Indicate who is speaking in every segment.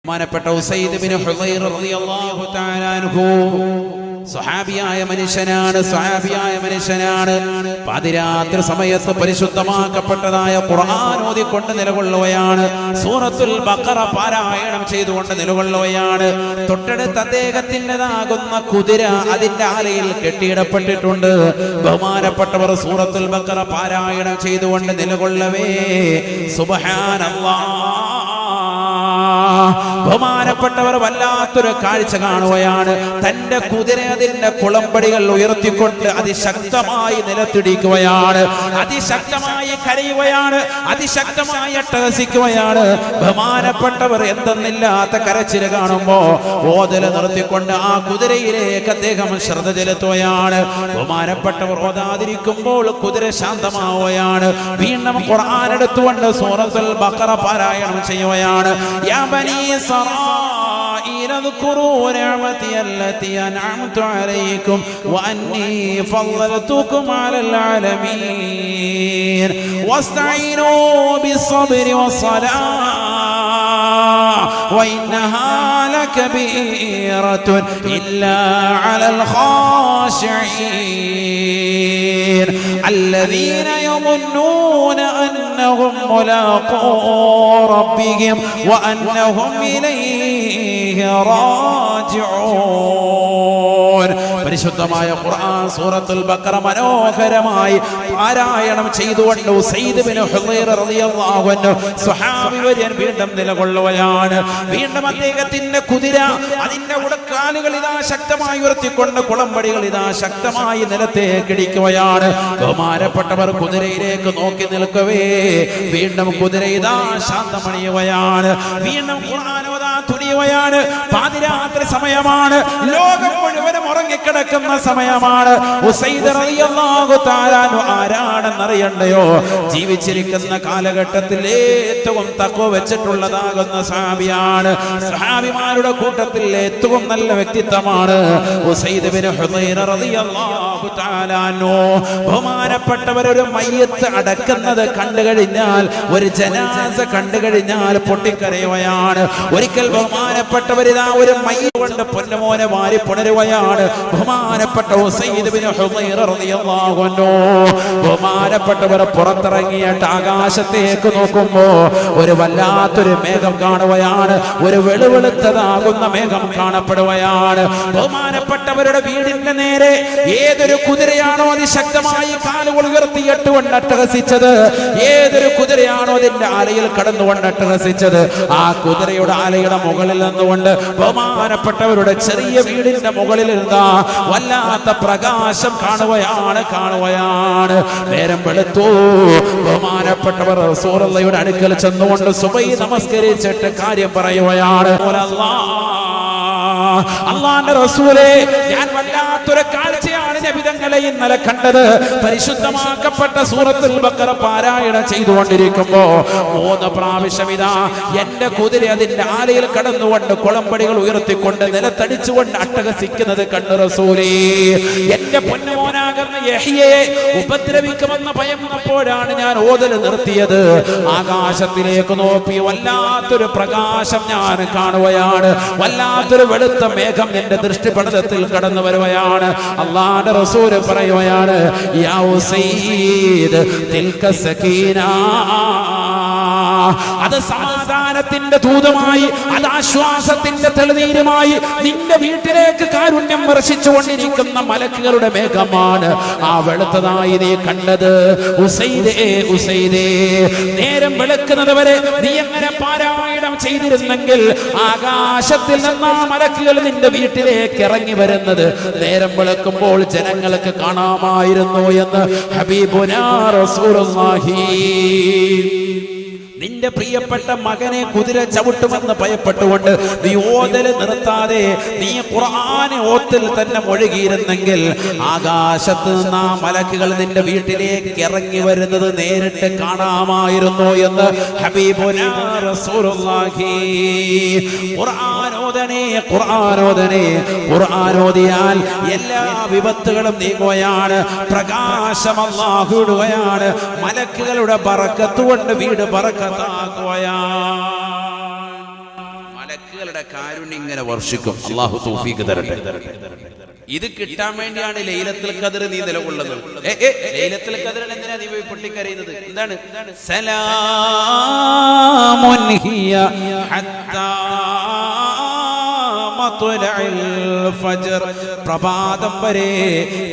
Speaker 1: ബഹുമാനപ്പെട്ട ഉസൈദ് ബിൻ ഹുദൈർ റളിയല്ലാഹു തആല അൻഹു സ്വഹാബിയായ മനുഷ്യനാണ്. പാതിരാത്രി സമയത്ത് പരിശുദ്ധമാക്കപ്പെട്ടതായ ഖുർആൻ ഓതിക്കൊണ്ട് നിലകൊള്ളുകയാണ്. സൂറത്തുൽ ബഖറ പാരായണം ചെയ്തുകൊണ്ട് നിലകൊള്ളുകയാണ്. തൊട്ടടുത്ത് അദ്ദേഹത്തിൻ്റെതാകുന്ന കുതിര അതിന്റെ ആലയിൽ കെട്ടിയിടപ്പെട്ടിട്ടുണ്ട്. ബഹുമാനപ്പെട്ടവർ സൂറത്തുൽ ബഖറ പാരായണം ചെയ്തുകൊണ്ട് നിലകൊള്ളവേ സുബ്ഹാനല്ലാഹ്, ബഹുമാനപ്പെട്ടവർ വല്ലാത്തൊരു കാഴ്ച കാണുകയാണ്. തന്റെ കുതിര അതിന്റെ കുളമ്പടികൾ ഉയർത്തിക്കൊണ്ട് അതിശക്തമായി നിലത്തിടിക്കുകയാണ്, അതിശക്തമായി കരയുകയാണ്, അതിശക്തമായി അട്ടഹസിക്കുകയാണ്. ബഹുമാനപ്പെട്ടവർ എന്തെന്നില്ലാത്ത കരച്ചിൽ കാണുമ്പോ ഓതല് നിർത്തിക്കൊണ്ട് ആ കുതിരയിലേക്ക് അദ്ദേഹം ശ്രദ്ധ ചെലുത്തുകയാണ്. ബഹുമാനപ്പെട്ടവർ ഓതാതിരിക്കുമ്പോൾ കുതിര ശാന്തമാവുകയാണ്. വീണ്ടും ഖുർആൻ എടുത്തുകൊണ്ട് സൂറത്തുൽ ബഖറ പാരായണം ചെയ്യുകയാണ്. യാ ബനീ إسرائيل اذكروا نعمتي التي أنعمت عليكم وأني فضلتكم على العالمين واستعينوا بالصبر والصلاة وإنها لكبيرة إلا على الخاشعين الذين يظنون أنهم ملاقو ربهم وأنهم إليه راجعون. പരിശുദ്ധമായ ഖുർആൻ സൂറത്തുൽ ബഖറ മനോഹരമായി പാരായണം ചെയ്തുകൊണ്ട് ഉസൈദ് ബിൻ ഹുദൈർ റളിയല്ലാഹു അൻഹു സ്വഹാബി വര്യൻ വീണ്ടും നിലകൊള്ളുകയാണ്. വീണ്ടും അദ്ദേഹത്തിന്റെ കുതിര അതിന്റെ ഉടക്കാലുകൾ ഇതാ ശക്തമായി ഉയർത്തിക്കൊണ്ട് കുളമ്പടികൾ ഇതാ ശക്തമായി നിലത്തേക്ക് ഇടിക്കുകയാണ്. ബഹുമാനപ്പെട്ടവർ കുതിരയിലേക്ക് നോക്കി നിൽക്കവേ വീണ്ടും കുതിര ഇതാ ശാന്തമണിയുകയാണ്. വീണ്ടും ഖുർആൻ ഓതാൻ തുനിയുകയാണ്. പാതിരാത്രി സമയമാണ്, ലോകം മുഴുവനും ഉറങ്ങിക്കിടക്കുന്ന സമയമാണ്. ഉസൈദ് റളിയല്ലാഹു തആല ആരാണെന്നറിയണ്ടയോ? ജീവിച്ചിരിക്കുന്ന കാലഘട്ടത്തിൽ ഏറ്റവും തഖ്വ വെച്ചിട്ടുള്ളതാകുന്ന സഹാബിയാണ്. സഹാബിമാരുടെ കൂട്ടത്തിൽ ഏറ്റവും നല്ല വ്യക്തിത്വമാണ് ഉസൈദ് ബിൻ ഹുദൈർ റളിയല്ലാഹു തആല അൻഹു. ബഹുമാനപ്പെട്ടവർ ഒരു മയ്യത്ത് അടക്കുന്നത് കണ്ടു കഴിഞ്ഞാൽ, ഒരു ജനാസ കണ്ടു കഴിഞ്ഞാൽ പൊട്ടിക്കരയുകയാണ്. ഒരിക്കൽ ബഹുമാനപ്പെട്ടവരിതാ ഒരു മയ്യത്ത് കൊണ്ട് പൊന്നുമോനെ വാരി പുണരുകയാണ്. ബഹുമാനപ്പെട്ട ഉസൈദ് ബിൻ ഹുദൈർ റളിയല്ലാഹു അൻഹു ബഹുമാനപ്പെട്ടവർ പുറത്തിറങ്ങിയിട്ട് ആകാശത്തേക്ക് നോക്കുമ്പോ ഒരു വല്ലാത്തൊരു മേഘം കാണുകയാണ്. ഒരു വെളുവെളുത്തതാകുന്ന മേഘം കാണപ്പെടുകയാണ്. ബഹുമാനപ്പെട്ടവരുടെ വീടിന്റെ നേരെ ഏതൊരു കുതിരയാണോ അതിശക്തമായി കാലുകൾ ഉയർത്തിയിട്ടുകൊണ്ട് അട്ടഹസിച്ചത്, ഏതൊരു കുതിരയാണോ അതിന്റെ ആലയിൽ കടന്നുകൊണ്ട് അട്ടഹസിച്ചത്, ആ കുതിരയുടെ ആലയുടെ മുകളിൽ നിന്നുകൊണ്ട് ബഹുമാനപ്പെട്ടവരുടെ ചെറിയ വീടിന്റെ മുകളിൽ ഇരുന്ന വല്ലാത്ത പ്രകാശം കാണുകയാണ്. നേരം വെളുത്തു. ബഹുമാനപ്പെട്ടവർ റസൂലുള്ളാഹിയുടെ അടുക്കൽ ചെന്നുകൊണ്ട് സുബഹി നമസ്കരിച്ചിട്ട് കാര്യം പറയുകയാണ്. അല്ലാഹുവിന്റെ റസൂലേ, ഞാൻ വല്ലാത്തൊരു കാഴ്ചയാണ് നബിതങ്ങളെ ഇന്നലെ കണ്ടത്. പരിശുദ്ധമാക്കപ്പെട്ട സൂറത്തുൽ ബഖറ പാരായണം ചെയ്തുകൊണ്ടിരിക്കുമ്പോ 3 പ്രാവശ്യം ഇതാ എന്റെ കുതിര അതിന്റെ ആലയിൽ കടന്നുകൊണ്ട് കുളമ്പടികൾ ഉയർത്തിക്കൊണ്ട് നിലത്തടിച്ചുകൊണ്ട് അട്ടഹസിക്കുന്നത് കണ്ടു റസൂലേ. എന്റെ പൊന്നുമോനാകുന്ന യഹ്യയെ ഉപദ്രവിക്കുമെന്ന് ഭയന്നപ്പോഴാണ് ഞാൻ ഓതൽ നിർത്തിയത്. ആകാശത്തിലേക്ക് നോക്കി വല്ലാത്തൊരു പ്രകാശം ഞാൻ കാണുകയാണ്. വല്ലാത്തൊരു വെളുത്ത മേഘം എന്റെ ദൃഷ്ടിപടലത്തിൽ കടന്നു വരുകയാണ്. അല്ലാഹുവിന്റെ റസൂൽ പറയുകയാണ്, യാ ഉസൈദ് തിൽക സകീന, അത് സമാധാനത്തിന്റെ ദൂതമായി, അത് ആശ്വാസത്തിന്റെ തെളിനീരുമായി നിന്റെ വീട്ടിലേക്ക് കാരുണ്യം വർഷിച്ചുകൊണ്ടിരിക്കുന്ന മലക്കുകളുടെ മേഘമാണ് ആ വെളുത്തതായി നീ കണ്ടത്. ഉസൈദേ, ഉസൈദേ, നേരം വെളുക്കുന്നത് വരെ നീ എങ്ങനെ പാരായണം ചെയ്തിരുന്നെങ്കിൽ ആകാശത്തിൽ നിന്ന് ആ മലക്കുകൾ നിന്റെ വീട്ടിലേക്ക് ഇറങ്ങി വരുന്നത് നേരം വെളുക്കുമ്പോൾ ജനങ്ങൾക്ക് കാണാമായിരുന്നു എന്ന് ഹബീബുനാ റസൂലുള്ളാഹി. നിന്റെ പ്രിയപ്പെട്ട മകനെ കുതിര ചവിട്ടുമെന്ന് ഭയപ്പെട്ടുകൊണ്ട് നീ ഓതൽ നിർത്താതെ നീ ഖുർആൻ ഓത്തിൽ തന്നെ മുഴുകിയിരുന്നെങ്കിൽ ആകാശത്ത് നിന്ന് ആ മലക്കുകൾ നിന്റെ വീട്ടിലേക്ക് ഇറങ്ങി വരുന്നത് നേരിട്ട് കാണാമായിരുന്നു എന്ന് ഹബീബുനാ റസൂലുള്ളാഹി. ഖുർആൻ ഓതിയാൽ എല്ലാ വിപത്തുകളും നീങ്ങുകയാണ്. പ്രകാശം അല്ലാഹു ഇടുകയാണ്. മലക്കുകളുടെ ബറക്കത്ത് കൊണ്ട് വീട് ബറക്കത്താക്കുകയാണ്. മലക്കുകളുടെ കാരുണ്യം ഇങ്ങനെ വർഷിക്കും. അല്ലാഹു തൗഫീഖ് തരട്ടെ. ഇത് കിട്ടാൻ വേണ്ടിയാണ് ലൈലത്തുൽ ഖദ്ർ നീ നിലകൊള്ളുന്നത്. ലൈലത്തുൽ ഖദ്റിൽ എന്തിനാ നീ പോയി പൊട്ടിക്കരയുന്നത്? എന്താണ്? സലാമുൻ ഹിയ ഹത്താ മത്ലഇൽ ഫജ്ർ. പ്രഭാതം വരെ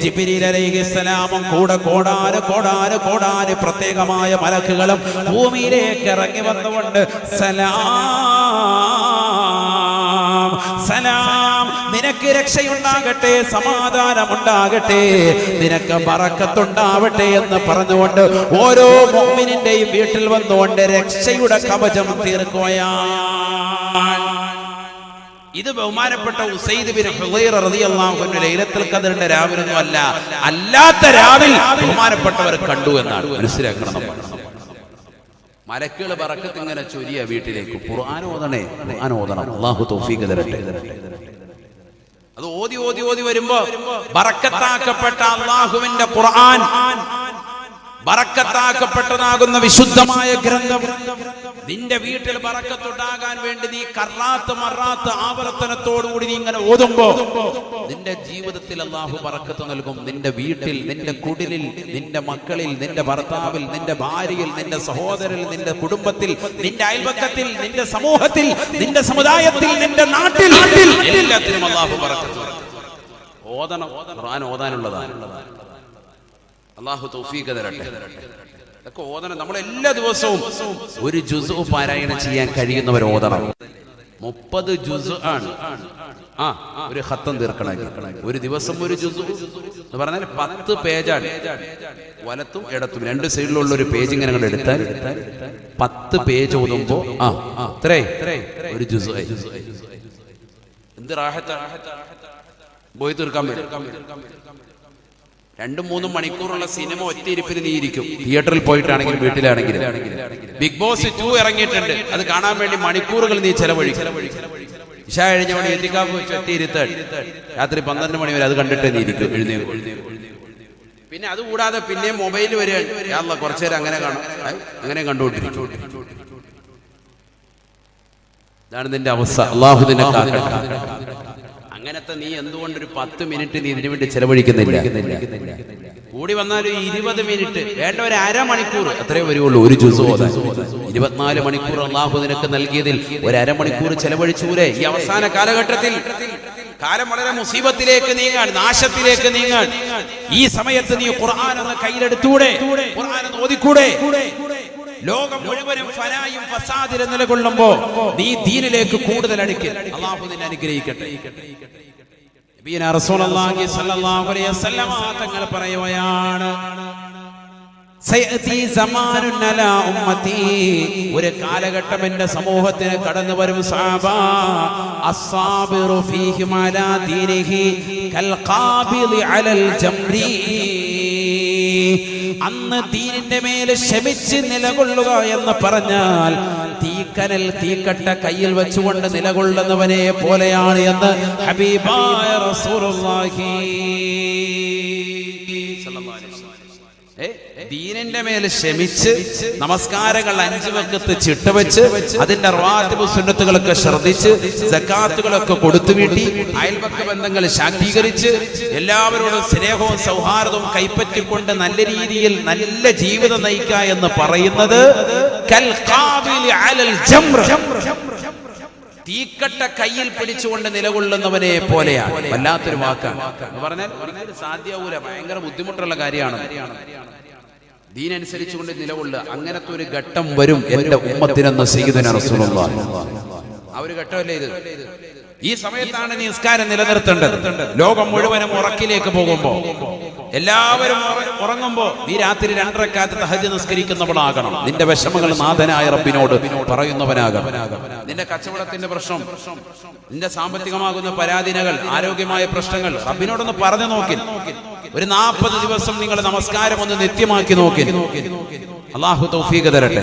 Speaker 1: ജിബ്രീൽ അലൈഹിസ്സലാമും കൂടെ കോടാന് പ്രത്യേകമായ മലക്കുകളും ഭൂമിയിലേക്ക് ഇറങ്ങി വന്നുകൊണ്ട് സലാം സലാം, നിനക്ക് രക്ഷയുണ്ടാകട്ടെ, സമാധാനമുണ്ടാകട്ടെ, നിനക്ക് ബറക്കത്തുണ്ടാവട്ടെ എന്ന് പറഞ്ഞുകൊണ്ട് ഓരോ മുഅ്മിനിന്റെയും വീട്ടിൽ വന്നുകൊണ്ട് രക്ഷയുടെ കവചം തീർക്കുകയാണ്. ഇത് ബഹുമാനപ്പെട്ട ഉസൈദ് ബിൻ ഹുദൈറ റളിയല്ലാഹു അൻഹു ലൈലത്തുൽ ഖദ്റിന്റെ രാവിലൊന്നും അല്ല, അല്ലാത്ത രാവിൽ ബഹുമാനപ്പെട്ടവർ കണ്ടു എന്നാണ് മനസ്സിലാക്കണം. നമ്മൾ മലക്കുകൾ ബറക്കത്ത് ഇങ്ങനെ ചൊരിയ വീട്ടിലേക്ക്. ഖുർആൻ ഓതണേ, ഖുർആൻ ഓതണം. അല്ലാഹു തൗഫീഖ് തരട്ടെ. അത് ഓതി വരുമ്പോ ബറക്കത്താക്കപ്പെട്ട അല്ലാഹുവിന്റെ ഖുർആൻ, ബറക്കത്താക്കപ്പെട്ടതാകുന്ന വിശുദ്ധമായ ഗ്രന്ഥം നിന്റെ വീട്ടിൽ ബറക്കത്തുണ്ടാകാൻ വേണ്ടി നീ കറാത്ത് മറാത്ത് ആവർത്തനത്തോടുകൂടി നീ ഇങ്ങനെ ഓതുമ്പോ നിന്റെ ജീവിതത്തിൽ അല്ലാഹു ബറക്കത്ത് നൽകും. നിന്റെ വീട്ടിൽ, നിന്റെ കുടിലിൽ, നിന്റെ മക്കളിൽ, നിന്റെ ഭർത്താവിൽ, നിന്റെ ഭാര്യയിൽ, നിന്റെ സഹോദരനിൽ, നിന്റെ കുടുംബത്തിൽ, നിന്റെ അയൽപക്കത്തിൽ, നിന്റെ സമൂഹത്തിൽ, നിന്റെ സമുദായത്തിൽ, നിന്റെ നാട്ടിൽ, എല്ലാത്തിനും അല്ലാഹു ബറക്കത്ത് ഓതണം. ഖുർആൻ ഓതാനുള്ളതാണ്. അല്ലാഹു തൗഫീഖ് തരട്ടെ. ഇതൊക്കെ ഓതണം. നമ്മൾ എല്ലാ ദിവസവും ഒരു ജുസ് പാരായണം ചെയ്യാൻ കഴിയുന്നവർ ഓതണം. 30 ജുസ് ആണ്. ഒരു ഖത്തം തീർക്കണം. ഒരു ദിവസം ഒരു ജുസ് എന്ന് പറഞ്ഞാൽ 10 പേജാണ്. വലത്തും ഇടത്തും 2 സൈഡിലുള്ള ഒരു പേജ് ഇങ്ങനെ എടുത്താൽ 10 പേജ് ഓതുമ്പോ ഒരു ജുസ്. എന്ത് റാഹത്താണ്. പോയി തീർക്കാൻ പറ്റും. 2-3 മണിക്കൂറുള്ള സിനിമ ഒറ്റയിരിപ്പിൽ നീ ഇരിക്കും. തിയേറ്ററിൽ പോയിട്ടാണെങ്കിലും വീട്ടിലാണെങ്കിലും. ബിഗ് ബോസ് 2 ഇറങ്ങിയിട്ടുണ്ട്, അത് കാണാൻ വേണ്ടി മണിക്കൂറുകൾ നീ ചെലവഴിക്കും. ഇശാ കഴിഞ്ഞവണി എത്തിക്കാപ്പ് വെച്ച് ഒറ്റയിരുത്താൻ രാത്രി 12 മണി വരെ അത് കണ്ടിട്ട് നീ ഇരിക്കും. എഴുന്നേക്കും. പിന്നെ അതുകൂടാതെ പിന്നെ മൊബൈൽ വരികയാണ്. കുറച്ചു നേരം അങ്ങനെ കാണാം, അങ്ങനെ കണ്ടുകൊണ്ടിരിക്കും. ഇതാണ് നിന്റെ അവസ്ഥ. അല്ലാഹു നിന്നെ കാക്കട്ടെ. അങ്ങനത്തെ നീ എന്തുകൊണ്ടൊരു 10 മിനിറ്റ് നീ ഇതിനു വേണ്ടി ചെലവഴിക്കുന്നില്ല? കൂടി വന്നാൽ 20 മിനിറ്റ് വേണ്ട, ഒരു അരമണിക്കൂർ അത്രേ വരുള്ളൂ ഒരു ജുസ് ഓതാൻ. 24 മണിക്കൂർ അല്ലാഹു നിനക്ക് നൽകിയതിൽ ഒരു അരമണിക്കൂർ ചെലവഴിച്ചൂരെ? ഈ അവസാന കാലഘട്ടത്തിൽ കാലം വളരെ മുസീബത്തിലേക്ക് നീങ്ങാൻ, നാശത്തിലേക്ക് നീങ്ങാൻ. ഈ സമയത്ത് നീ ഖുർആൻ ഒന്ന് കയ്യിലെടുത്തൂടെ? ഖുർആൻ ഒന്ന് ഓതിക്കൂടെ? ലോകം മുഴുവനും ഫനായും ഫസാദിലും നിലകൊള്ളുമ്പോ നീ ദീനിലേക്ക് കൂടുതൽ അടുക്കൽ. അല്ലാഹു നിന്നെ അനുഗ്രഹിക്കട്ടെ. നബിയനാ റസൂലുള്ളാഹി സ്വല്ലല്ലാഹു അലൈഹി വസല്ലം തങ്ങൾ പറയുകയാണ്, സയഅതി സമാനുൻ അലാ ഉമ്മത്തി, ഒരു കാലഘട്ടം എന്റെ സമൂഹത്തിന് കടന്നു വരും സഹാബ, അസ്സാബിറു ഫീഹി അലാ ദീനിഹി കൽ ഖാബിദി അലൽ ജംരി. അന്ന് ദീനിന്റെ മേലെ ക്ഷമിച്ച് നിലകൊള്ളുക എന്ന് പറഞ്ഞാൽ തീക്കനൽ, തീക്കട്ട കയ്യിൽ വെച്ചുകൊണ്ട് നിലകൊള്ളുന്നവനെ പോലെയാണ് എന്ന് ഹബീബായ റസൂലുള്ളാഹി. ദീനിന്റെ മേൽ ക്ഷമിച്ച് നമസ്കാരങ്ങൾ 5 വഖത്ത് ചിട്ടവെച്ച് അതിന്റെ റവാത്തിബ് സുന്നത്തുകളൊക്കെ ശ്രദ്ധിച്ച് സകാത്തുകളൊക്കെ കൊടുത്തു വീട്ടി അയൽപക്ക ബന്ധങ്ങൾ ശാക്തീകരിച്ച് എല്ലാവരോടും സ്നേഹവും സൗഹാർദ്ദവും കൈപ്പറ്റിക്കൊണ്ട് നല്ല രീതിയിൽ നല്ല ജീവിതം നയിക്കുക എന്ന് പറയുന്നത് കൽ ഖാബിലി അലൽ ജംറ, തീക്കട്ട കയ്യിൽ പിടിച്ചുകൊണ്ട് നിലകൊള്ളുന്നവനെ പോലെയാണ്. വല്ലാത്തൊരു വാക്കാണ് എന്ന് പറഞ്ഞാൽ സാധ്യമാവൂല, ഭയങ്കര ബുദ്ധിമുട്ടുള്ള കാര്യമാണ്. ദീനനുസരിച്ചുകൊണ്ട് നിലകൊള്ളുക. അങ്ങനത്തെ ഒരു ഘട്ടം വരും എന്റെ ഉമ്മത്തിനെന്ന് സയ്യിദുനാ റസൂലുള്ളാഹി. ആ ഒരു ഘട്ടമല്ലേ ഇത്? ഈ സമയത്താണ് നീ നിസ്കാരം നിലനിർത്തേണ്ടത്. ലോകം മുഴുവനും ഉറക്കിലേക്ക് പോകുമ്പോ, എല്ലാവരും ഉറങ്ങുമ്പോ നീ രാത്രി 2 റക്അത്ത് തഹജ്ജുദ് നിസ്കരിക്കുന്നവനാകണം. നിന്റെ വിഷമങ്ങൾ നാഥനായ റബ്ബിനോട് പറയുന്നവനാകണം. നിന്റെ കച്ചവടത്തിന്റെ പ്രശ്നം, നിന്റെ സാമ്പത്തികമാകുന്ന പരാധീനകൾ, ആരോഗ്യമായ പ്രശ്നങ്ങൾ റബ്ബിനോടൊന്ന് പറഞ്ഞു നോക്കി. ഒരു 40 ദിവസം നിങ്ങൾ നമസ്കാരം ഒന്ന് നിത്യമാക്കി നോക്കി. അല്ലാഹു തൗഫീഖ് തരട്ടെ.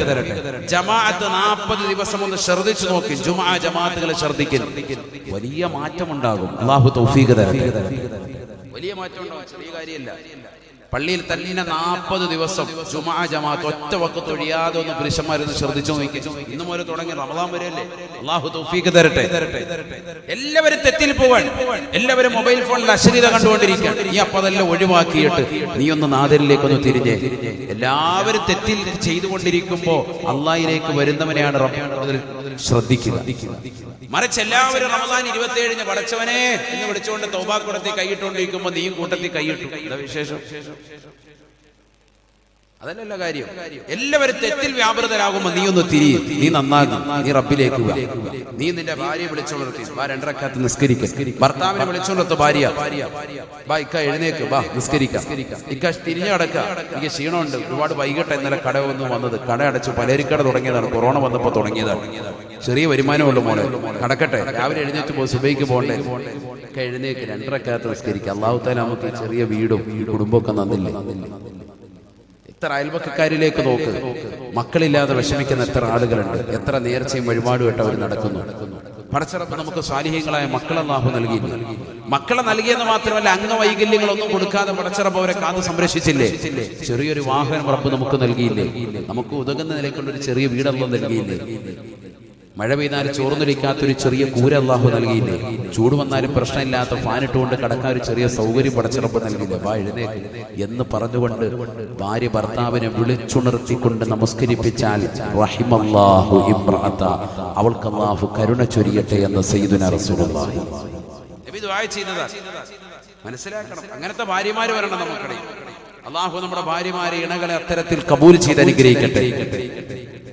Speaker 1: ജമാഅത്ത് 40 ദിവസം ഒന്ന് ശ്രദ്ധിച്ചു നോക്കി. ജുമുഅ ജമാഅത്തുകളെ ശ്രദ്ധിക്കും. വലിയ മാറ്റമുണ്ടാകും. അല്ലാഹു തൗഫീഖ് തരട്ടെ. വലിയ മാറ്റം ഉണ്ടാവും, ചെറിയ കാര്യമല്ല. പള്ളിയിൽ തന്നെ 40 ദിവസം ജുമാ ജമാഅത്ത് ഒറ്റ വഖത്ത് ഒഴിയാതെ ഒന്ന് പുരുഷന്മാരൊന്ന് ശ്രദ്ധിച്ചു നോക്കി. ഇന്ന് മുതൽ തുടങ്ങി റമദാൻ വരെയല്ലേ. അല്ലാഹു തൗഫീഖ് തരട്ടെ. എല്ലാവരും തെറ്റിൽ പോവാൻ, എല്ലാവരും മൊബൈൽ ഫോണിൽ അശ്ലീലത കണ്ടുകൊണ്ടിരിക്കാൻ. നീ അപ്പോൾ അതെല്ലാം ഒഴിവാക്കിയിട്ട് നീ ഒന്ന് നാദരിലേക്കൊന്ന് തിരിഞ്ഞേ. എല്ലാവരും തെറ്റിൽ ചെയ്തുകൊണ്ടിരിക്കുമ്പോ അള്ളാഹിലേക്ക് വരുന്നവനെയാണ് റബ്ബ് ശ്രദ്ധിക്കുക. മറിച്ച് എല്ലാവരും റമദാൻ 27 പടച്ചവനെ എന്ന് വിളിച്ചുകൊണ്ട് തൗബ കൂടത്തിൽ കൈയിട്ടുകൊണ്ടിരിക്കുമ്പോ നീയും കൂട്ടത്തിൽ കൈയിട്ടു. എന്താ വിശേഷം? അതല്ലല്ലോ കാര്യം. എല്ലാവരും തെറ്റിൽ വ്യാപൃതരാകുമ്പോ നീ ഒന്ന് തിരിയും, നീ നന്നാകും, നീ റബ്ബിലേക്ക് വാ. നീ നിന്റെ ഭാര്യയെ വിളിച്ചോളർത്തി ബാ 2 റക്അത്ത് നിസ്കരിക്കുക. ഭർത്താവിനെ വിളിച്ചോളർത്ത് ഭാര്യ ബാ ഇക്ക എഴുന്നേക്ക് ബാ നിസ്കരിക്കാം. ഇക്ക തിരിഞ്ഞു കിടക്കുക, എനിക്ക് ക്ഷീണമുണ്ട്, ഒരുപാട് വൈകിട്ട് ഇന്നലെ കട ഒന്നും വന്നത്, കട അടച്ചു, പലരിക്കട തുടങ്ങിയതാണ്, കൊറോണ വന്നപ്പോ തുടങ്ങിയതാണ്. ചെറിയ വരുമാനമുള്ള മോനെ കടക്കട്ടെ, രാവിലെ എഴുന്നേറ്റ് പോ, സുബൈക്ക് പോകണ്ടേ, ഒക്കെ എഴുന്നേക്ക് 2 റക്അത്ത് നിസ്കരിക്കുക. അല്ലാഹു തആല നമുക്ക് ചെറിയ വീടും ഈ കുടുംബമൊക്കെ നന്നില്ലേ. എത്ര അയൽവക്കക്കാരിലേക്ക് നോക്ക്, മക്കളില്ലാതെ വിഷമിക്കുന്ന എത്ര ആളുകളുണ്ട്, എത്ര നേർച്ചയും വഴിപാടുമായിട്ട് അവർ നടക്കുന്നു. പടച്ചറപ്പ് നമുക്ക് സ്വാലിഹീങ്ങളായ മക്കളെ അല്ലാഹു നൽകിയില്ല. മക്കളെ നൽകിയെന്ന് മാത്രമല്ല, അംഗവൈകല്യങ്ങളൊന്നും കൊടുക്കാതെ പടച്ചറപ്പ് അവരെ കാത്ത് സംരക്ഷിച്ചില്ലേ. ചെറിയൊരു വാഹനം റബ്ബ് നമുക്ക് നൽകിയില്ലേ. നമുക്ക് ഉതകുന്ന നിലയ്ക്കുള്ളൊരു ചെറിയ വീടല്ലോ നൽകിയില്ലേ. മഴ പെയ്താലും ചോർന്നൊലിക്കാത്തൊരു ചെറിയ കൂര അല്ലാഹു നൽകിയില്ലേ. ചൂട് വന്നാലും പ്രശ്നമില്ലാത്ത ഫാനിട്ടുകൊണ്ട് കിടക്കാൻ ഒരു ചെറിയ സൗകര്യം പടച്ചിറപ്പ് നൽകിയില്ലേ. വാ എഴുന്നേക്ക് എന്ന് പറഞ്ഞുകൊണ്ട് ഭാര്യ ഭർത്താവിനെ വിളിച്ചുണർത്തിക്കൊണ്ട് നമസ്കരിപ്പിച്ചാൽ റഹിമല്ലാഹു ഇംറഅത, അവൾക്ക് അല്ലാഹു കരുണ ചൊരിയട്ടെ എന്ന് സയ്യിദുനാ റസൂലുള്ളാഹി നബി ദുആ ചെയ്യുന്നതാ. മനസ്സിലാക്കണം, അങ്ങനത്തെ ഭാര്യമാര് വരണം നമുക്കിടയിൽ. അല്ലാഹു നമ്മുടെ ഭാര്യമാരെ ഇണകളെ അത്തരത്തിൽ കബൂൽ ചെയ്ത് അനുഗ്രഹിക്കട്ടെ.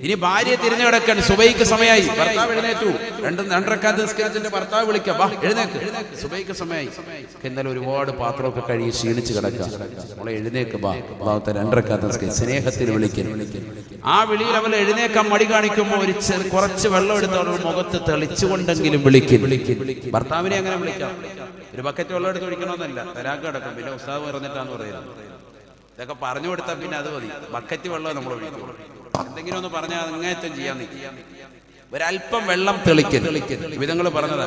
Speaker 1: ഇനി ഭാര്യ തിരിഞ്ഞു കിടക്കാൻ സുബൈക്ക് സമയമായി, ഭർത്താവ് എഴുന്നേറ്റു, 2 റക്അത്ത് നിസ്കരിച്ചിട്ട് ഭർത്താവ് വിളിക്കാം ബാ എഴുന്നേക്ക്, സുബൈക്ക് സമയമായി. എന്നാലും ഒരുപാട് പാത്രമൊക്കെ കഴുകി ക്ഷീണിച്ച് കിടക്കുക, നമ്മളെ എഴുന്നേക്ക് ബാ, 2 റക്അത്ത് നിസ്കരിച്ച് സ്നേഹത്തിൽ വിളിക്കും. ആ വിളിയിൽ അവൾ എഴുന്നേക്കാൻ മടി കാണിക്കുമ്പോൾ ഒരു കുറച്ച് വെള്ളം എടുത്ത് അവളുടെ മുഖത്ത് തെളിച്ചുകൊണ്ടെങ്കിലും വിളിക്കും. ഭർത്താവിനെ അങ്ങനെ വിളിക്കാം. ഒരു ബക്കറ്റ് വെള്ളം എടുത്ത് ഒഴിക്കണമെന്നല്ല, തലാക്ക് കിടക്കും, പിന്നെ ഉസ്താദ് പറഞ്ഞിട്ടാന്ന് പറയുന്നത്. ഇതൊക്കെ പറഞ്ഞു കൊടുത്താൽ പിന്നെ അത് മതി, ബക്കറ്റ് വെള്ളം നമ്മൾ ഒഴിക്കും. എന്തെങ്കിലും ഒന്ന് പറഞ്ഞാൽ അങ്ങേറ്റം ചെയ്യാൻ നിൽക്കും. ഒരല്പം വെള്ളം തെളിക്കൽ വിധങ്ങൾ പറഞ്ഞത്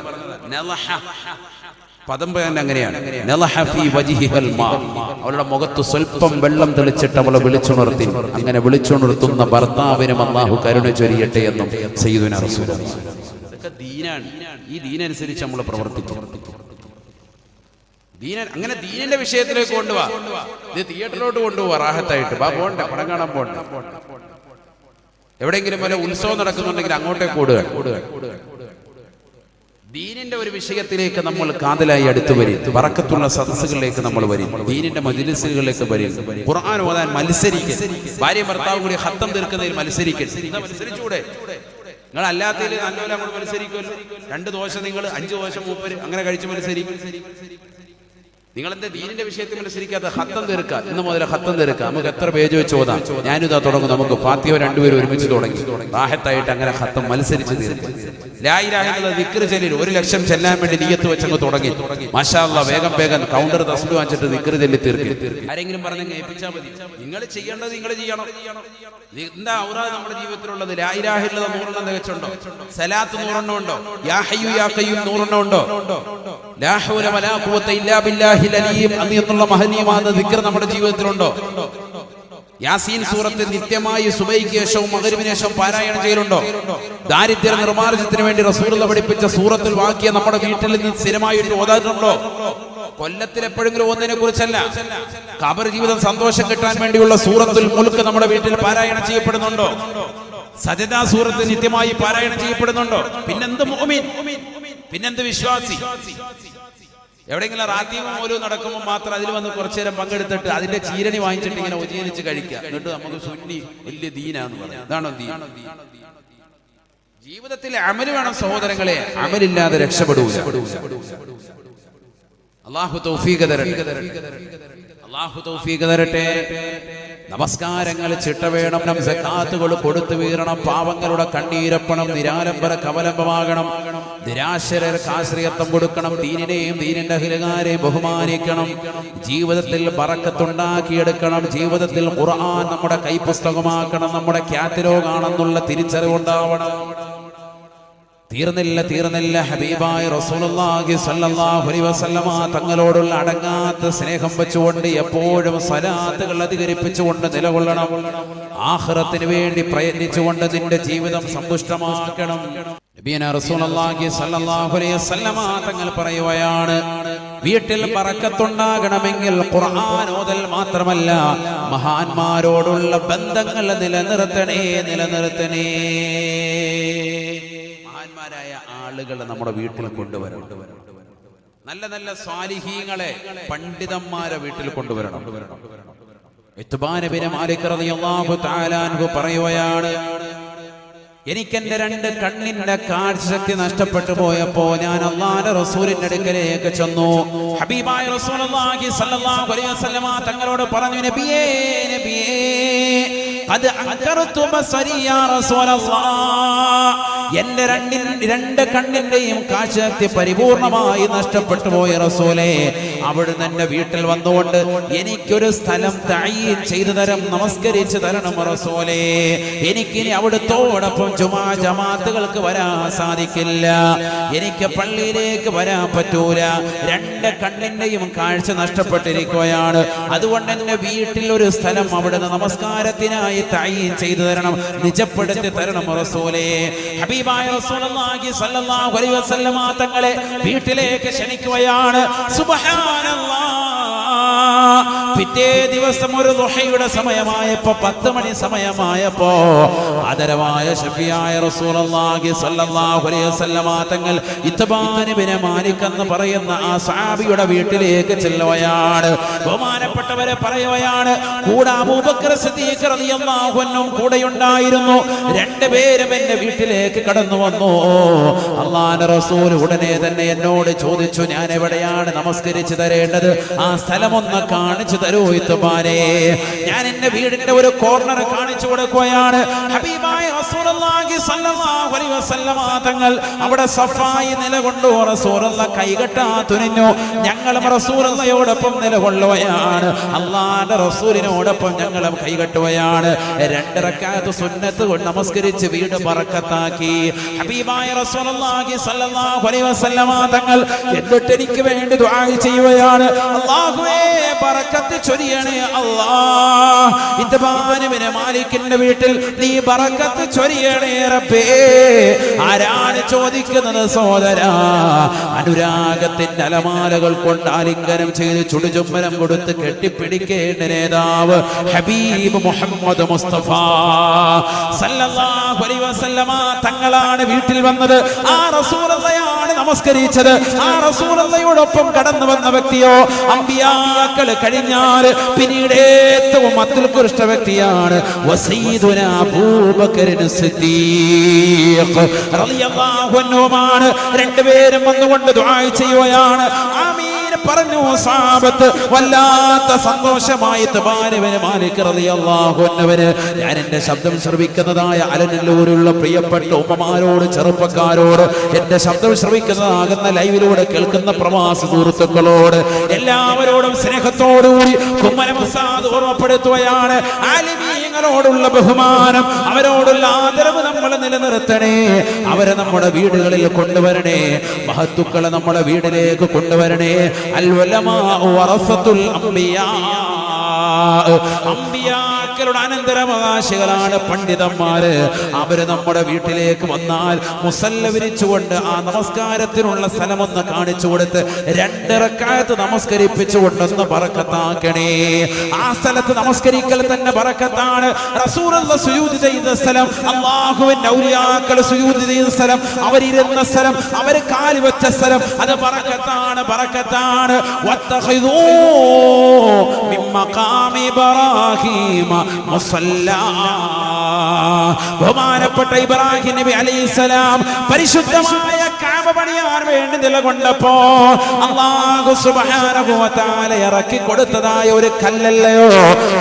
Speaker 1: പദം പറയാൻ അങ്ങനെയാണ്. അവളുടെ മുഖത്ത് സ്വല്പം വെള്ളം തെളിച്ചിട്ട് അവളെ വിളിച്ചുണർത്തി. അങ്ങനെ വിളിച്ചുണർത്തുന്ന ഭർത്താവിനും അല്ലാഹു കരുണ ചൊരിയട്ടെ എന്നും സയ്യിദുനാ റസൂലുള്ളാഹി. ഇതൊക്കെ ദീനാണ്. ഈ ദീനനുസരിച്ച് നമ്മൾ പ്രവർത്തിക്കും. അങ്ങനെ ദീനിന്റെ വിഷയത്തിലേക്ക് കൊണ്ടുപോവാ. ഇത് തിയേറ്ററിലോട്ട് കൊണ്ടുപോവാ റാഹത്തായിട്ട്. ബാ പോണ്ട, പടം കാണാൻ പോണ്ട. എവിടെയെങ്കിലും വല്ല ഉത്സവം നടക്കുന്നുണ്ടെങ്കിൽ അങ്ങോട്ടേക്ക് ഓടുക. ദീനിന്റെ ഒരു വിഷയത്തിലേക്ക് നമ്മൾ കാതലായി അടുത്തു വരും. ബറക്കത്തുള്ള സദസ്സുകളിലേക്ക് നമ്മൾ വരും. ദീനിന്റെ മജ്‌ലിസുകളിലേക്ക് വരും. ഖുർആൻ ഓതാൻ മത്സരിക്കും. ഭാര്യ ഭർത്താവും കൂടി ഖത്തം തീർക്കുന്നതിൽ മത്സരിക്കും. മത്സരിച്ചൂടെ? നിങ്ങൾ അല്ലാത്തതിൽ നല്ലപോലെ നമ്മൾ മത്സരിക്കുമല്ലോ. 2 ദോശ നിങ്ങൾ, 5 ദോശ മൂപ്പര് അങ്ങനെ കഴിച്ച് മത്സരിക്കും. നിങ്ങളെന്താ ദീനിന്റെ വിഷയത്തിൽ മത്സരിക്കാത്ത? ഖത്തം തീർക്കുക. ഇന്ന് മുതൽ ഖത്തം തീർക്കുക. നമുക്ക് എത്ര പേജ് വെച്ച് ഓതാം. ഞാനിതാ തുടങ്ങും. നമുക്ക് ഫാത്തിഹ 2 പേരും ഒരുമിച്ച് തുടങ്ങി റാഹത്തായിട്ട് അങ്ങനെ ഖത്തം മത്സരിച്ച് തീർക്കും. ലാ ഇലാഹ ഇല്ലല്ലാഹ് ദിക്ർ ചൊല്ലി 1 ലക്ഷം ചെല്ലാൻ വേണ്ടി നിയ്യത്ത് വെച്ചങ്ങ് തുടങ്ങി. മാഷാ അല്ലാഹ്, വേഗം കൗണ്ടർ തസ്ബീഹ് വാങ്ങിച്ചിട്ട് ദിക്ർ ചൊല്ലി തീർക്കും. ആരെങ്കിലും പറഞ്ഞെങ്കിൽ ഏൽപ്പിച്ചാൽ മതി. നിങ്ങൾ ചെയ്യേണ്ടത് നിങ്ങൾ ചെയ്യണം. എന്താ ഔറാദ് നമ്മുടെ ജീവിതത്തിലുള്ളത്? ലാ ഇലാഹ ഇല്ലല്ലാഹ് 100 തികച്ചുണ്ടോ? സലാത്ത് 100 ഉണ്ടോ? യാ ഹയ്യു യാ ഖയ്യൂം 100 ഉണ്ടോ? ലാ ഹൗല വലാ ഖുവത ഇല്ലാ ബില്ലാഹിൽ അലീം എന്നുള്ള മഹനീയമായ ദിക്ർ നമ്മുടെ ജീവിതത്തിലുണ്ടോ? യാസീൻ സൂറത്ത് നിത്യമായി സുബൈക്ക് ശേഷവും മഗ്‌രിബിന് ശേഷവും പാരായണം ചെയ്യലുണ്ടോ? ദാരിദ്ര്യ നിർമ്മാർജ്ജനത്തിന് വേണ്ടി റസൂലുള്ളാഹി പഠിപ്പിച്ച സൂറത്തുൽ വാഖിയ നമ്മുടെ വീട്ടിൽ നിന്ന് സ്ഥിരമായിട്ട് ഓതാറുണ്ടോ? കൊല്ലത്തിൽ എപ്പോഴെങ്കിലും ഒന്നിനെ കുറിച്ചല്ല, ഖബർ ജീവിതം സന്തോഷം കിട്ടാൻ വേണ്ടിയുള്ള സൂറത്തുൽ മുൽക്ക് നമ്മുടെ വീട്ടിൽ പാരായണം ചെയ്യപ്പെടുന്നുണ്ടോ? സജദ സൂറത്ത് നിത്യമായി പാരായണം ചെയ്യപ്പെടുന്നുണ്ടോ? പിന്നെന്ത് മുഅ്മിൻ, പിന്നെന്ത് വിശ്വാസി? എവിടെയെങ്കിലും റാത്തീബ് മൗലൂദ് നടക്കുമ്പോൾ മാത്രം അതിൽ വന്ന് കുറച്ചു നേരം പങ്കെടുത്തിട്ട് അതിന്റെ ചീരണി വാങ്ങിച്ചിട്ട് ഇങ്ങനെ ഒജീനിച്ച് കഴിക്കുക. എന്നിട്ട് നമുക്ക് സുന്നി വലിയ ദീനാന്ന് പറയാം. ഇതാണോ ദീൻ? ജീവിതത്തിൽ അമല് വേണം സഹോദരങ്ങളെ. അമലില്ലാതെ രക്ഷപ്പെടൂല. അല്ലാഹു തൗഫീഖ് തരട്ടെ. അല്ലാഹു തൗഫീഖ് തരട്ടെ. നമസ്കാരങ്ങൾ ചിട്ട വേണം. സകാത്തുകൾ കൊടുത്തു വീറണം. പാവങ്ങളുടെ കണ്ണീരപ്പണം. നിരാലംബര കവലംബമാകണം. നിരാശരർക്ക് ആശ്രയത്വം കൊടുക്കണം. ദീനിനെയും ദീനിന്റെ അഹ്ലുകാരെയും ബഹുമാനിക്കണം. ജീവിതത്തിൽ ബറക്കത്തുണ്ടാക്കിയെടുക്കണം. ജീവിതത്തിൽ ഖുർആൻ നമ്മുടെ കൈപുസ്തകമാക്കണം. നമ്മുടെ കാറ്റലോഗാണെന്നുള്ള തിരിച്ചറിവുണ്ടാവണം. തീർന്നില്ല ഹബീബായ റസൂലുള്ളാഹി സ്വല്ലല്ലാഹു അലൈഹി വസല്ലമ തങ്ങളോടുള്ള അടങ്ങാത്ത സ്നേഹം വെച്ചുകൊണ്ട് എപ്പോഴും സ്വലാത്തുകൾ അധികരിപ്പിച്ചുകൊണ്ട് നിലകൊള്ളണം. ആഖിറത്തിന് വേണ്ടി പ്രയത്നിച്ചുകൊണ്ട് നിന്റെ ജീവിതം സമ്പുഷ്ടമാക്കണം. നബിയന റസൂലുള്ളാഹി സ്വല്ലല്ലാഹു അലൈഹി വസല്ലമ തങ്ങൾ പറയുകയാണ്, വീട്ടിൽ ബറക്കത്തുണ്ടാകണമെങ്കിൽ ഖുർആൻ ഓതൽ മാത്രമല്ല, മഹാന്മാരോടുള്ള ബന്ധങ്ങൾ നിലനിർത്തണേ. മഹാന്മാരായ ആളുകളെ നമ്മുടെ വീട്ടിൽ കൊണ്ടുവരണം. നല്ല സ്വാലിഹീങ്ങളെ, പണ്ഡിതന്മാരെ വീട്ടിൽ കൊണ്ടുവരണം. ഇത്ബാൻ ഇബ്നു മാലിക് റളിയല്ലാഹു തആല അൻഹു പറയുകയാണ്, എനിക്കെന്റെ 2 കണ്ണിന്റെ കാഴ്ചശക്തി നഷ്ടപ്പെട്ടു പോയപ്പോ ഞാൻ അല്ലാഹുവിന്റെ റസൂലിന്റെ അടുക്കലേക്ക് ചെന്നു. ഹബീബായ റസൂലുള്ളാഹി സ്വല്ലല്ലാഹു അലൈഹി വസല്ലമ തങ്ങളോട് പറഞ്ഞു, നബിയേ അത് അൻകറതു ബസരി യാ റസൂലല്ലാഹ്, എന്റെ 2 കണ്ണിന്റെയും കാഴ്ചശക്തി പരിപൂർണമായി നഷ്ടപ്പെട്ടു പോയ റസൂലേ, അവിടുന്ന് എന്റെ വീട്ടിൽ വന്നുകൊണ്ട് എനിക്കൊരു സ്ഥലം തഈൻ ചെയ്തു തരം, നമസ്കരിച്ചു തരണം റസൂലേ. എനിക്കിനി അവിടുത്തോടൊപ്പം ജുമാ ജമാഅത്തുകൾക്ക് വരാൻ സാധിക്കില്ല, എനിക്ക് പള്ളിയിലേക്ക് വരാൻ പറ്റൂല, 2 കണ്ണിന്റെയും കാഴ്ച നഷ്ടപ്പെട്ടിരിക്കുകയാണ്. അതുകൊണ്ട് എന്റെ വീട്ടിൽ ഒരു സ്ഥലം അവിടുന്ന് നമസ്കാരത്തിനായി തഈൻ ചെയ്തു തരണം, നിജപ്പെടുത്തി തരണം റസൂലേ. ഹബീബായ റസൂലുള്ളാഹി സ്വല്ലല്ലാഹു അലൈഹി വസല്ലമ തങ്ങളെ വീട്ടിലേക്ക് ക്ഷണിക്കുകയാണ്. സുബ്ഹാനല്ലാഹ്. പിറ്റേ ദിവസം ഒരു ദുഹയുടെ സമയമായപ്പോ, 10 മണി സമയമായപ്പോ, ആദരവായ ശഫീആയ റസൂലുള്ളാഹി സ്വല്ലല്ലാഹു അലൈഹി വസല്ലമ തങ്ങൾ ഇത്ബാൻ ഇബ്നു മാലിക് എന്ന് പറയുന്ന ആ സഹാബിയുടെ വീട്ടിലേക്ക് ചെല്ലുകയാണ്. ബഹുമാനപ്പെട്ടവരെ പറയുകയാണ്, കൂടെ അബൂബക്കർ സിദ്ദീഖ് റളിയല്ലാഹു അൻഹു കൂടെയുണ്ടായിരുന്നു. 2 പേരും എന്റെ വീട്ടിലേക്ക് കടന്നു വന്നു. അല്ലാഹുവിന്റെ റസൂൽ ഉടനെ തന്നെ എന്നോട് ചോദിച്ചു, ഞാൻ എവിടെയാണ് നമസ്കരിച്ചു തരേണ്ടത്? ആ സ്ഥലമൊന്ന് കാണിച്ചു തരൂ ഇത്ബാനേ. ഞാൻ എന്റെ വീടിന്റെ ഒരു കോർണർ കാണിച്ചു കൊടുക്കുകയാണ്. ഹബീബായ റസൂലുള്ളാഹി സ്വല്ലല്ലാഹു അലൈഹി വസല്ലമ തങ്ങൾ അവിടെ സഫായി നിലകൊണ്ടു. റസൂലുള്ളാഹി കൈകെട്ടാ തുനിഞ്ഞു. ഞങ്ങളും റസൂലുള്ളാഹിയോടൊപ്പം നിലകൊള്ളുകയാണ്. അല്ലാഹുവിന്റെ റസൂലിനോടൊപ്പം ഞങ്ങളും കൈകെട്ടുകയാണ്. 2 റക്അത്ത് സുന്നത്ത് കൊണ്ട് നമസ്കരിച്ച് വീട് ബറക്കത്താക്കി. ഹബീബായ റസൂലുള്ളാഹി സ്വല്ലല്ലാഹു അലൈഹി വസല്ലമ തങ്ങൾ എന്നിട്ട് എനിക്ക് വേണ്ടി ദുആ ചെയ്യുകയാണ്. അല്ലാഹുവേ, ബറക്കത്ത് ചൊരിയണേ അല്ലാഹ്. ഇത്ബാൻ ഇബ്നു മാലിക്കിന്റെ വീട്ടിൽ നീ ബറക്കത്ത് ചൊരിയണേ റബ്ബേ. ആരാണ് ചോദിക്കുന്നത് സഹോദരാ? അനുരാഗത്തിന്റെ അലമാലകൾ കൊണ്ട് ആലിംഗനം ചെയ്ത് ചുടുചുംബനം കൊടുത്ത് കെട്ടിപ്പിടിക്കേണ്ട നേതാവ് ഹബീബ് മുഹമ്മദ് മുസ്തഫ സല്ലല്ലാഹു അലൈഹി വസല്ലമ തങ്ങളാണ് വീട്ടിൽ വന്നത്. ആ റസൂലുള്ളാഹിയാണ് നമസ്കരിച്ചത്. ആ റസൂലുള്ളാഹിയോടൊപ്പം കടന്നു വന്ന വ്യക്തിയോ അമ്പിയാക്കൾ കഴിഞ്ഞാൽ പിന്നീട് ഏറ്റവും അത്യുത്കൃഷ്ട വ്യക്തിയാണ് വസീദുനാ അബൂബക്കർ സിദ്ദീഖ് റളിയല്ലാഹു അൻഹുമാണ്. 2 പേരും വന്നുകൊണ്ട് ദുആ ചെയ്യുകയാണ്. ആമീൻ പറഞ്ഞു. സഹാബത്ത് വല്ലാത്ത സന്തോഷമായി. ഇത്ബാൻ ഇബ്നു മാലിക് റളിയല്ലാഹു അൻഹുവിന് ഞാൻ എന്റെ ശബ്ദം ശ്രവിക്കുന്നതായ അലനല്ലൂരുള്ള പ്രിയപ്പെട്ട ഉമ്മമാരോട്, ചെറുപ്പക്കാരോട്, എന്റെ ശബ്ദം ശ്രവിക്കുന്നതാകുന്ന ലൈവിലൂടെ കേൾക്കുന്ന പ്രവാസി സുഹൃത്തുക്കളോട് എല്ലാവരോടും സ്നേഹത്തോടുകൂടി കുമ്മനം ഉസ്താദ് ഓർമ്മപ്പെടുത്തുകയാണ്. ആലിമീങ്ങളോടുള്ള ബഹുമാനം, അവരോടുള്ള ആദരവ് നമ്മൾ നിലനിർത്തണേ. അവരെ നമ്മുടെ വീടുകളിൽ കൊണ്ടുവരണേ. മഹത്തുക്കളെ നമ്മുടെ വീട്ടിലേക്ക് കൊണ്ടുവരണേ. അൽ ഉലമാഉ വറസത്തുൽ അംബിയാ. അമ്പിയാക്കളുടെ അനന്തരാവകാശികളാണ് പണ്ഡിതന്മാര്. അവര് നമ്മുടെ വീട്ടിലേക്ക് വന്നാൽ മുസല്ല വിരിച്ചുകൊണ്ട് ആ നമസ്കാരത്തിനുള്ള സ്ഥലമൊന്ന് കാണിച്ചു കൊടുത്ത് 2 റക്അത്ത് നമസ്കരിപ്പിച്ചുകൊണ്ടൊന്ന് ബറക്കത്താക്കണേ. ആ സ്ഥലത്ത് നമസ്കരിക്കൽ തന്നെ ബറക്കത്താണ്. റസൂലുള്ളാഹി സുജൂദ് ചെയ്ത സ്ഥലം, അല്ലാഹുവിന്റെ ഔലിയാക്കൾ സുജൂദ് ചെയ്ത സ്ഥലം, അവരിരുന്ന സ്ഥലം, അവര് കാല് വെച്ച സ്ഥലം, അത് ബറക്കത്താണ്, ബറക്കത്താണ്. വത്തഖിദൂ മിൻ മഖാമി ഇബ്രാഹീമ മുസല്ലാ. ബഹുമാനപ്പെട്ട ഇബ്രാഹിം നബി അലൈഹിസ്സലാം പരിശുദ്ധമായ കഅബ പണിയാൻ വേണ്ടി നിലകൊണ്ടപ്പോ അല്ലാഹു സുബ്ഹാനഹു വ തആല ഇറക്കി കൊടുത്തതായ ഒരു കല്ലല്ലയോ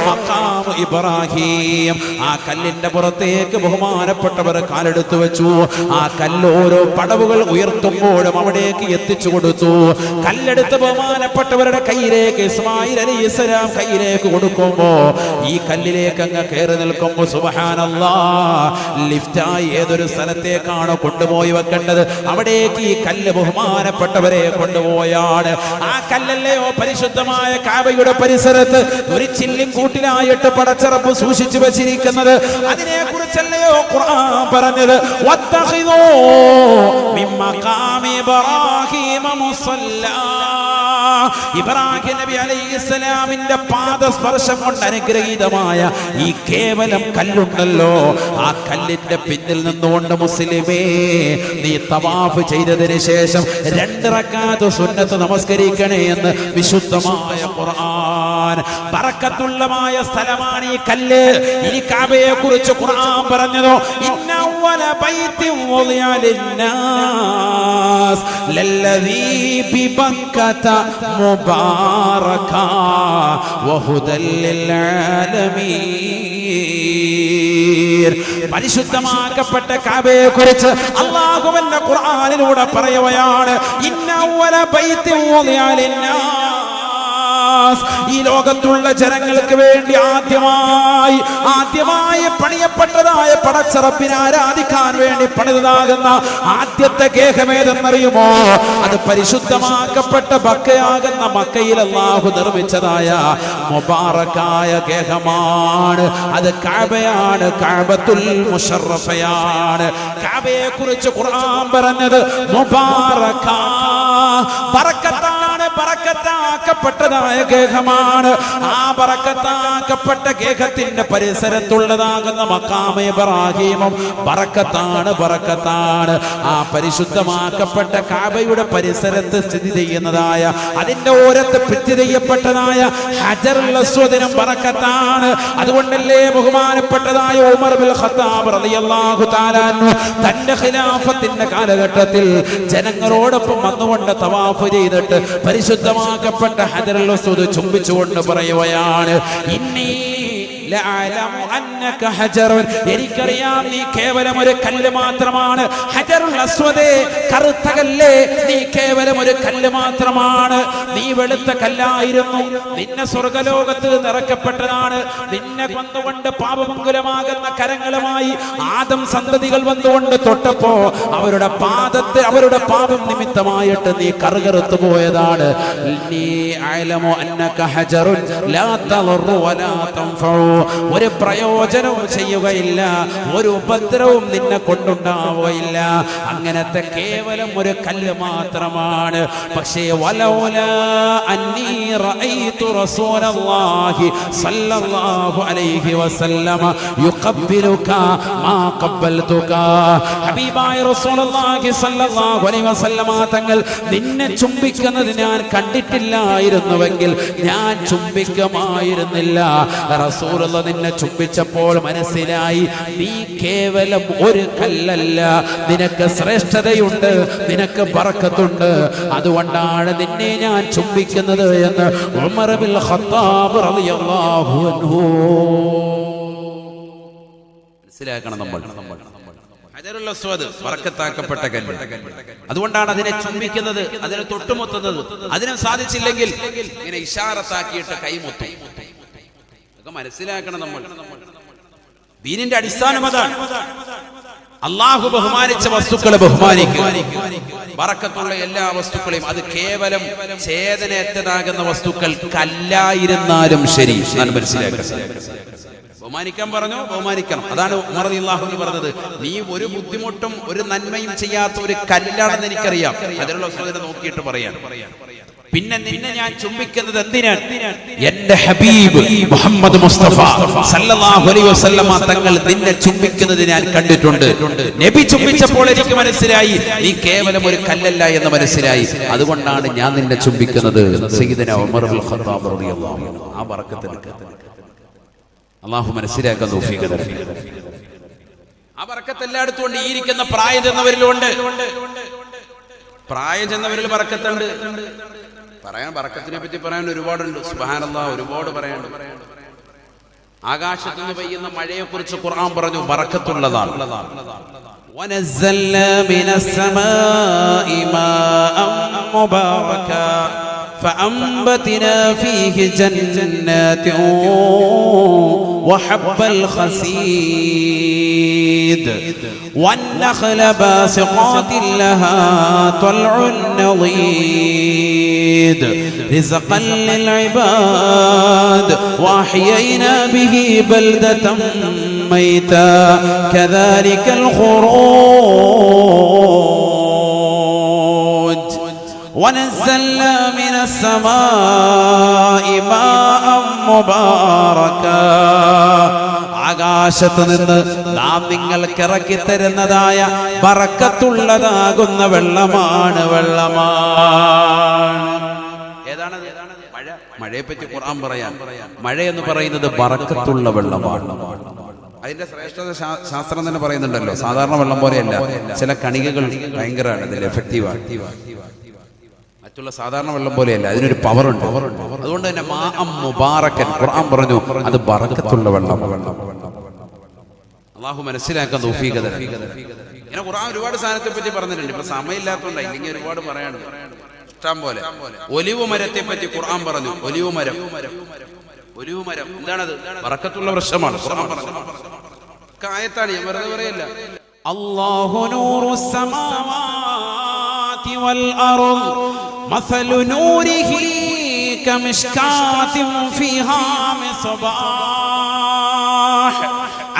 Speaker 1: മഖാം ഇബ്രാഹിം. ആ കല്ലിന്റെ പുറത്തേക്ക് ബഹുമാനപ്പെട്ടവർ കാലെടുത്തു വെച്ചു. ആ കല്ല് ഓരോ പടവുകൾ ഉയർത്തുമ്പോഴും അവിടേക്ക് എത്തിച്ചു കൊടുത്തു. കല്ലെടുത്ത് ബഹുമാനപ്പെട്ടവരുടെ കയ്യിലേക്ക് ഇസ്മായിൽ അലൈഹിസ്സലാം കയ്യിലേക്ക് കൊടുക്കുമ്പോ ഈ കല്ലിൽ കല്ലിലേക്ക് അങ്ങ് കയറി നിൽക്കുമ്പോൾ സുബ്ഹാനല്ലാഹ് ലിഫ്റ്റായി ഏതൊരു സ്ഥലത്തേക്കാണോ കൊണ്ടുപോയി വെക്കേണ്ടത് അവിടേക്ക് ഈ കല്ല് ബഹുമാനപ്പെട്ടവരെ കൊണ്ടുപോയാണ്. ആ കല്ലല്ലയോ പരിശുദ്ധമായ കഅബയുടെ പരിസരത്ത് ഒരു ചില്ലിൻ കൂട്ടിലായിട്ട് പടച്ചറപ്പ് സൂക്ഷിച്ചു വെച്ചിരിക്കുന്നത്. അതിനെ കുറിച്ചല്ലയോ ഖുർആൻ പറഞ്ഞത്, വത്തഖിദൂ മിൻ മഖാമി ഇബ്രാഹീമ മുസല്ലാ. ഇബ്രാഹിം നബി അലൈഹിസ്സലാമിന്റെ പാദസ്പർശം കൊണ്ട് അനുഗ്രഹീതമായ ഈ കേവലം കല്ലുണ്ടല്ലോ, ആ കല്ലിന്റെ പിന്നിൽ നിന്നുകൊണ്ട് മുസ്ലിമേ നീ തവാഫ് ചെയ്തതിന് ശേഷം 2 റക്അത്ത് സുന്നത്ത് നമസ്കരിക്കണേ എന്ന് വിശുദ്ധമായ ഖുർആൻ. ബറക്കത്തുള്ളമായ സ്ഥലമാണ് ഈ കല്ല്. ഇനി കഅബയെ കുറിച്ച് ഖുർആൻ പറഞ്ഞതോ, ഇന്ന അവ്വല ബൈത്തിൻ വുദിഅ ലിന്നാസ് ലല്ലദീ ബിബക്കത മുബാറകാ വഹുദൽ ലിൽആലമീൻ. പരിശുദ്ധമാക്കപ്പെട്ട കഅബയെ കുറിച്ച് അല്ലാഹുവിന്റെ ഖുർആനിലൂടെ പറയുകയാണ്, ഇന്ന അവ്വല ബൈത്തിൻ വുദിഅ ലിന്നാസ്. ഈ ലോകത്തുള്ള ജനങ്ങൾക്ക് വേണ്ടി ആദ്യമായി പണിയപ്പെട്ടതായ പടച്ചറപ്പിനെ ആരാധിക്കാൻ വേണ്ടി പണിതതാകുന്ന ആദ്യത്തെ ഗേഹമേതെന്നറിയുമോ? അത് പരിശുദ്ധമാക്കപ്പെട്ട മക്കയാകുന്ന മക്കയിൽ അല്ലാഹു നിർമ്മിച്ചതായ മുബാറക്കായ ഗേഹമാണ്. അത് കഅബയാണ്, കഅബത്തുൽ മുശറഫയാണ്. കഅബയെ കുറിച്ച് ഖുർആൻ പറഞ്ഞത് മുബാറക, ബറക്കത്താണ്, ബറക്കത്താക്കപ്പെട്ടതായ ഗേഹമാണ്. ആ ബറക്കത്താക്കപ്പെട്ട ഗേഹത്തിന്റെ പരിസരത്തുള്ളതാകുന്ന മഖാമെ ഇബ്രാഹീമും ബറക്കത്താണ്, ബറക്കത്താണ്. ആ പരിശുദ്ധമാക്കപ്പെട്ട കഅബയുടെ പരിസരത്ത് സ്ഥിതി ചെയ്യുന്നതായ, അതിന്റെ ഓരത്ത് ഭിത്തി ചെയ്യപ്പെട്ടതായ ഹജറുൽ അസ്വദിനും ബറക്കത്താണ്. അതുകൊണ്ടല്ലേ ബഹുമാനപ്പെട്ടതായ ഉമർ ബിൻ ഖത്താബ് റളിയല്ലാഹു തആല അൻഹു തന്റെ ഖിലാഫത്തിന്റെ കാലഘട്ടത്തിൽ ജനങ്ങളോടൊപ്പം വന്നുകൊണ്ട് തവാഫ് ചെയ്തിട്ട് പരിശുദ്ധമാക്കപ്പെട്ട ഹജറുൽ അസ്വദ് ചുംബിച്ചുകൊണ്ട് പറയുകയാണ്, ഇന്നി ലഅലമു അന്നക ഹജറുൻ. എനിക്കറിയാം നീ കേവലം ഒരു കല്ല് മാത്രമാണ്. ഹജറുൽ അസ്വദേ, കറുത്ത കല്ലേ, നീ കേവലം ഒരു കല്ല് മാത്രമാണ്. നീ വെളുത്ത കല്ലായിരുന്നു. നിന്നെ സ്വർഗ്ഗലോകത്ത് നിറക്കപ്പെട്ടതാണ്. നിന്നെ വന്നുകൊണ്ട് പാപമംഗലമാകുന്ന കരങ്ങളുമായി ആദം സന്തതികൾ വന്നുകൊണ്ട് തൊട്ടപ്പോ അവരുടെ പാദത്തെ, അവരുടെ പാപം നിമിത്തമായിട്ട് നീ കറുകറുത്തു പോയതാണ്. നീ അഅലമു അന്നക ഹജറുൻ ലാ തളറു വലാ തൻഫഉ. ഒരു പ്രയോജനവും ചെയ്യുകയില്ല, ഒരു ഉപദ്രവവും നിന്നെ കൊണ്ടുണ്ടാവുകയില്ല. അങ്ങനത്തെ കേവലം ഒരു കല്ല് മാത്രമാണ്. പക്ഷേ വലൗലാ അന്നീ റഅയ്തു റസൂലല്ലാഹി സ്വല്ലല്ലാഹു അലൈഹി വസല്ലമ യുഖബ്ബിലുക മാ ഖബ്ബൽതുക. ഹബീബായ റസൂലുള്ളാഹി സ്വല്ലല്ലാഹു അലൈഹി വസല്ലമ തങ്ങൾ നിന്നെ ചുംബിക്കുന്നത് ഞാൻ കണ്ടിട്ടില്ലായിരുന്നുവെങ്കിൽ ഞാൻ ചുംബിക്കുമായിരുന്നില്ല. റസൂൽ നിന്നെ ചുംബിച്ചപ്പോൾ മനസ്സിലായി നീ കേവലം ഒരു കല്ലല്ല, നിനക്ക് ശ്രേഷ്ഠതയുണ്ട്, നിനക്ക് ബറക്കത്തുണ്ട്. അതുകൊണ്ടാണ് നിന്നെ ഞാൻ ചുംബിക്കുന്നത് എന്ന് ഉമർ ബിൻ ഖത്താബ് റളിയല്ലാഹു അൻഹു. മനസ്സിലാക്കണം നമ്മൾ, ഹജറുൽ അസ്വദ് ബറക്കത്താക്കപ്പെട്ട കല്ല്. അതുകൊണ്ടാണ് അതിനെ ചുംബിക്കുന്നത്, അതിനെ തൊട്ടുമുത്തുന്നത്. അതിനെ സാധിച്ചില്ലെങ്കിൽ ഇങ്ങനെ ഇശാറത്താക്കിയിട്ട് കൈമുത്തും. മനസ്സിലാക്കണം നമ്മൾ. ദീനിന്റെ അടിസ്ഥാനം അതാണ്. അല്ലാഹു ബഹുമാനിച്ച വസ്തുക്കളെ ബഹുമാനിക്കുക. ബറക്കത്തുള്ള എല്ലാ വസ്തുക്കളെയും, അത് കേവലം ചേതനയറ്റതാകുന്ന വസ്തുക്കൾ കല്ലായിരുന്നാലും ശരി, ഞാൻ മനസ്സിലാക്കണം. ബഹുമാനിക്കാൻ പറഞ്ഞു, ബഹുമാനിക്കണം. അതാണ് ഉമർ റളിയല്ലാഹു അൻഹു പറഞ്ഞത്, നീ ഒരു ബുദ്ധിമുട്ടും ഒരു നന്മയും ചെയ്യാത്ത ഒരു കല്ലാണെന്ന് എനിക്കറിയാം. അതിലുള്ള വസ്തുതയെ നോക്കിയിട്ട് പറയാം. പിന്നെ നിന്നെ ഞാൻ ചുംബിക്കുന്നത് എന്തിനാണ്? എന്റെ ഹബീബ് മുഹമ്മദ് മുസ്തഫ സല്ലല്ലാഹു അലൈഹി വസല്ലമ തങ്ങൾ നിന്നെ ചുംബിക്കുന്നത് ഞാൻ കണ്ടിട്ടുണ്ട്. നബി ചുംബിച്ചപ്പോൾ എനിക്ക് മനസ്സിലായി നീ കേവലം ഒരു കല്ലല്ല എന്ന് മനസ്സിലായി. അതുകൊണ്ടാണ് ഞാൻ നിന്നെ ചുംബിക്കുന്നത്. സയ്യിദുനാ ഉമർ ബിൻ ഖത്താബ് റളിയല്ലാഹു അൻഹു. ആ ബറക്കത്ത് അല്ലാഹു മനസ്സിലാക്കാൻ തൗഫീഖ് തരട്ടെ. ആ ബറക്കത്ത് എല്ലായിടത്തും ഉണ്ട്. ഈ ഇരിക്കുന്ന പ്രായം ചെന്നവരിലുണ്ട്. പ്രായം ചെന്നവരിൽ ബറക്കത്തുണ്ട്. പറയാൻ ബറക്കത്തിനെ പറ്റി പറയാൻ ഒരുപാടുണ്ട്. സുബ്ഹാനല്ലാഹ്, ഒരുപാട് പറയാനുണ്ട്. ആകാശത്ത് നിന്ന് പെയ്യുന്ന മഴയെ കുറിച്ച് ഖുർആൻ പറഞ്ഞു ബറക്കത്തുള്ളതാണ്. വനസ്സൽനാ മിനസ് സമാഇ മാഅൻ മുബാറക فأنبتنا فيه جنات وحب الخسيد والنخل باسقات لها طلع نضيد رزقا للعباد وأحيينا به بلدة ميتا كذلك الخروج ونزلنا من السماء ماء مباركا ആകാശത്ത് നിന്ന് നാം നിങ്ങൾക്ക് ഇറക്കി തരുന്നതായ ബറക്കത്തുള്ളതാകുന്ന വെള്ളമാണ്. ഏതാണ് മഴ? മഴയെ പറ്റി ഖുർആൻ പറയാൻ, മഴ എന്ന് പറയുന്നത് ബറക്കത്തുള്ള വെള്ളമാണ്. അതിന്റെ ശ്രേഷ്ഠത ശാസ്ത്രം തന്നെ പറയുന്നുണ്ടല്ലോ. സാധാരണ വെള്ളം പോലെയല്ല, ചില കണികകൾ ഭയങ്കരമാണ്, ഇതിൽ എഫക്റ്റീവാണ്. മറ്റുള്ള സാധാരണ വെള്ളം പോലെയല്ല, അതിനൊരു പവറുണ്ട്. അതുകൊണ്ട് തന്നെ മാഅം മുബാറക്കൻ ഖുർആൻ പറഞ്ഞു, അത് ബറക്കത്തുള്ള വെള്ളം. അള്ളാഹു മനസ്സിലാക്കാൻ തൗഫീഖ് തരട്ടെ. ഇങ്ങനെ ഖുർആൻ ഒരുപാട് സാധനത്തെ പറ്റി പറഞ്ഞിട്ടുണ്ട്. ഇപ്പൊ സമയമില്ലാത്തതുകൊണ്ട് ഇല്ലെങ്കിൽ ഒരുപാട് പറയാനുണ്ട്, ഇഷ്ടം പോലെ. ഒലിവ് മരത്തെ പറ്റി ഖുർആൻ പറഞ്ഞു. ഒലിവ് മരം എന്താണത്? ബറക്കത്തുള്ള വൃക്ഷമാണ്. ഖുർആൻ പറഞ്ഞു ആയത്താണ്, ഞാൻ വെറുതെ പറയല്ല. അല്ലാഹു നൂറുസ് സമാവാതി വൽ അർദ് മസലു നൂരിഹി കമിഷ്കാത്തിൻ ഫീഹാ മിസ്ബാഹ്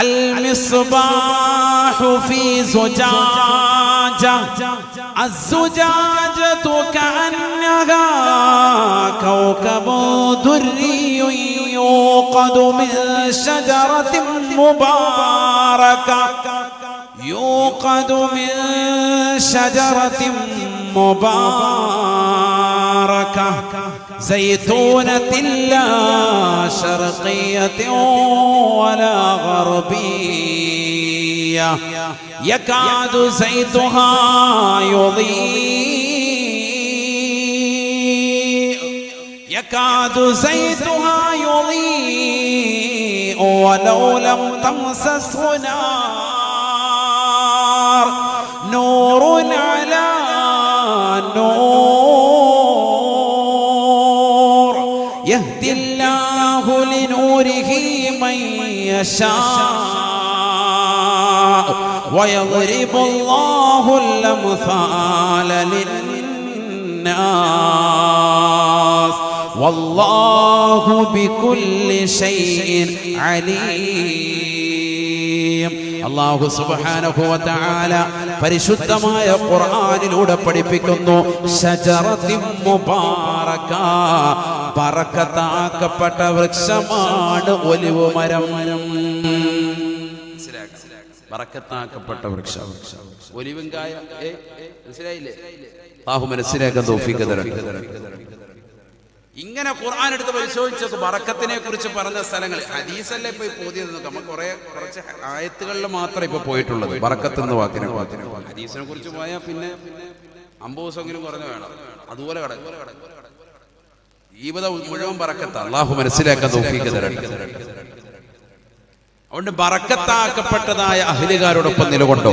Speaker 1: അൽ മിസ്ബാഹു ഫീ സുജാജ الزجاجة كأنها كوكب دري يوقد من شجرة مباركة زيتونة لا شرقية ولا غربية يكاد زيتها يضيء ولو لم تمسسه نار نور على نور يهدي الله لنوره من يشاء ويضرب الله الأمثال للناس والله بكل شيء عليم. അല്ലാഹു സുബ്ഹാനഹു വ തആല പരിശുദ്ധമായ ഖുർആനിലൂടെ പഠിപ്പിക്കുന്നു, ശജറത്തിൻ മുബാറക, ബറക്കത്താക്കപ്പെട്ട വൃക്ഷമാണ് ഒലിവ് മരം. ബറക്കത്താക്കപ്പെട്ട വൃക്ഷം, ഒലിവുങ്കായ. മനസ്സിലായില്ലേ? അല്ലാഹു മനസ്സിലാക്കാൻ തൗഫീഖ് തരട്ടെ. ഇങ്ങനെ ഖുർആൻ എടുത്ത് പരിശോധിച്ചത് ബറക്കത്തിനെ കുറിച്ച് പറഞ്ഞ സ്ഥലങ്ങൾ ഹദീസല്ലേ ഇപ്പൊ പോയത്. നമുക്ക് കുറച്ച് ആയത്തുകളിൽ മാത്രമേ ഇപ്പൊ പോയിട്ടുള്ളത് ബറക്കത്ത് എന്ന വാക്കിനെ. ഹദീസിനെ കുറിച്ച് പോയാൽ പിന്നെ 50 ദിവസമെങ്കിലും കുറഞ്ഞു വേണം. അതുപോലെ ജീവിതം മുഴുവൻ ബറക്കത്താ. അല്ലാഹു മനസ്സിലാക്കാൻ തൗഫീഖ് തരട്ടെ. അതുകൊണ്ട് ബറക്കത്താക്കപ്പെട്ടതായ അഹ്ലുകാരോടൊപ്പം നിലകൊണ്ടോ.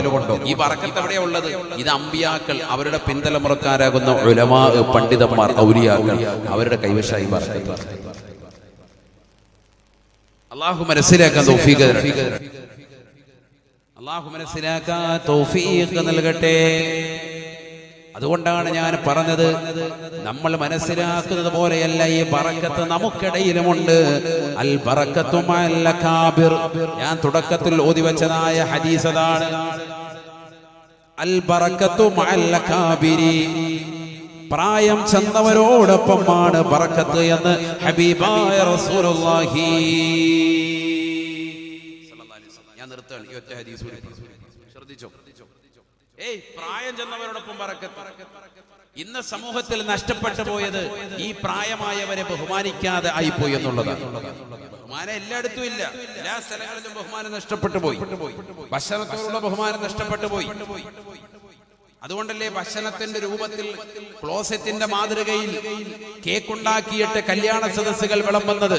Speaker 1: ഈ ബറക്കത്ത് എവിടെയാ ഉള്ളത്? ഇത് അമ്പിയാക്കൾ, അവരുടെ പിന്തലമുറക്കാരാകുന്ന ഉലമാ, പണ്ഡിതന്മാർ, ഔലിയാക്കൾ, അവരുടെ കൈവശമായി ബറക്കത്ത്. അല്ലാഹു മനസ്സിലാക്കാൻ തൗഫീഖ് തരട്ടെ. അല്ലാഹു മനസ്സിലാക്കാൻ തൗഫീഖ് നൽകട്ടെ. അതുകൊണ്ടാണ് ഞാൻ പറഞ്ഞത്, നമ്മൾ മനസ്സിലാക്കുന്നത് പോലെയല്ല ഈ ബറക്കത്ത് നമുക്കിടയിലുമുണ്ട്. അൽ ബറക്കത്തു മഅൽ അകാബിർ. ഞാൻ തുടക്കത്തിൽ ഓതി വെച്ചതായ ഹദീസ് അതാണ്. അൽ ബറക്കത്തു മഅൽ അകാബിരി, പ്രായം ചെന്നവരോടൊപ്പമാണ് ബറക്കത്ത് എന്ന് ഹബീബായ റസൂലുള്ളാഹി സ്വല്ലല്ലാഹു അലൈഹി വസല്ലം. ഞാൻ നിർത്തുകയാണ്. ഈ ഒറ്റ ഹദീസ് ശ്രദ്ധിച്ചോ. പ്രായം ചെന്നവരോടൊപ്പം ബറക്കത്ത്. ഇന്ന് സമൂഹത്തിൽ നഷ്ടപ്പെട്ടു പോയത് ഈ പ്രായമായവരെ ബഹുമാനിക്കാതെ ആയിപ്പോയി എന്നുള്ളതാണ്. ബഹുമാനം എല്ലായിടത്തും ഇല്ല, എല്ലാ സ്ഥലങ്ങളിലും ബഹുമാനം നഷ്ടപ്പെട്ടു പോയി. ഭക്ഷണത്തോടുള്ള ബഹുമാനം നഷ്ടപ്പെട്ടു പോയി. അതുകൊണ്ടല്ലേ ഭക്ഷണത്തിന്റെ രൂപത്തിൽ ക്ലോസറ്റിന്റെ മാതൃകയിൽ കേക്കുണ്ടാക്കിയിട്ട് കല്യാണ സദസ്സുകൾ വിളമ്പുന്നത്.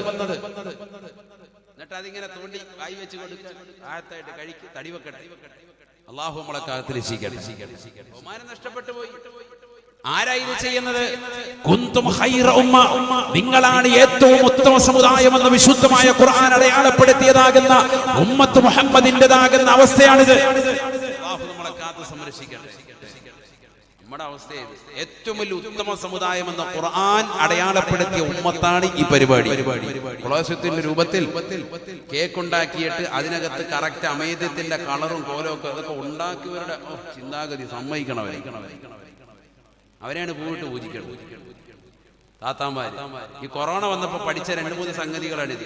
Speaker 1: എന്നിട്ട് അതിങ്ങനെ തോണ്ടി കായ് വെച്ച് കൊടുക്കുക, ആയത്തായിട്ട് കഴിക്ക്, തടി വെക്കട്ടെ. അല്ലാഹു നമ്മളെ കാലത്തിൽ ബഹുമാനം നഷ്ടപ്പെട്ടു പോയി. ആരാ ഇത് ചെയ്യുന്നത്? കുന്തും ഖൈറ ഉമ്മ, നിങ്ങളാണ് ഏറ്റവും ഉത്തമ സമുദായമെന്ന് വിശുദ്ധമായ ഖുർആൻ അടയാളപ്പെടുത്തിയതാകുന്ന ഉമ്മത്ത് മുഹമ്മദിന്റേതാകുന്ന അവസ്ഥയാണിത്. അല്ലാഹു നമ്മളെ കാത്തു സംരക്ഷിക്കട്ടെ. നമ്മുടെ അവസ്ഥ ഏറ്റവും വലിയ ഉത്തമ സമുദായം എന്ന ഖുർആൻ അടയാളപ്പെടുത്തിയ ഉമ്മത്താണ് ഈ പരിപാടി. കുളാശത്തിന്റെ രൂപത്തിൽ കേക്ക് ഉണ്ടാക്കിയിട്ട് അതിനകത്ത് കറക്റ്റ് അമേദ്യത്തിന്റെ കളറും കോലവും ഒക്കെ അതൊക്കെ ഉണ്ടാക്കിയവരുടെ ചിന്താഗതി സമ്മതിക്കണം. അവരെയാണ് പോയിട്ട് പൂജിക്കണം. താത്താമാര് ഈ കൊറോണ വന്നപ്പോൾ പഠിച്ച 2-3 സംഗതികളാണിത്.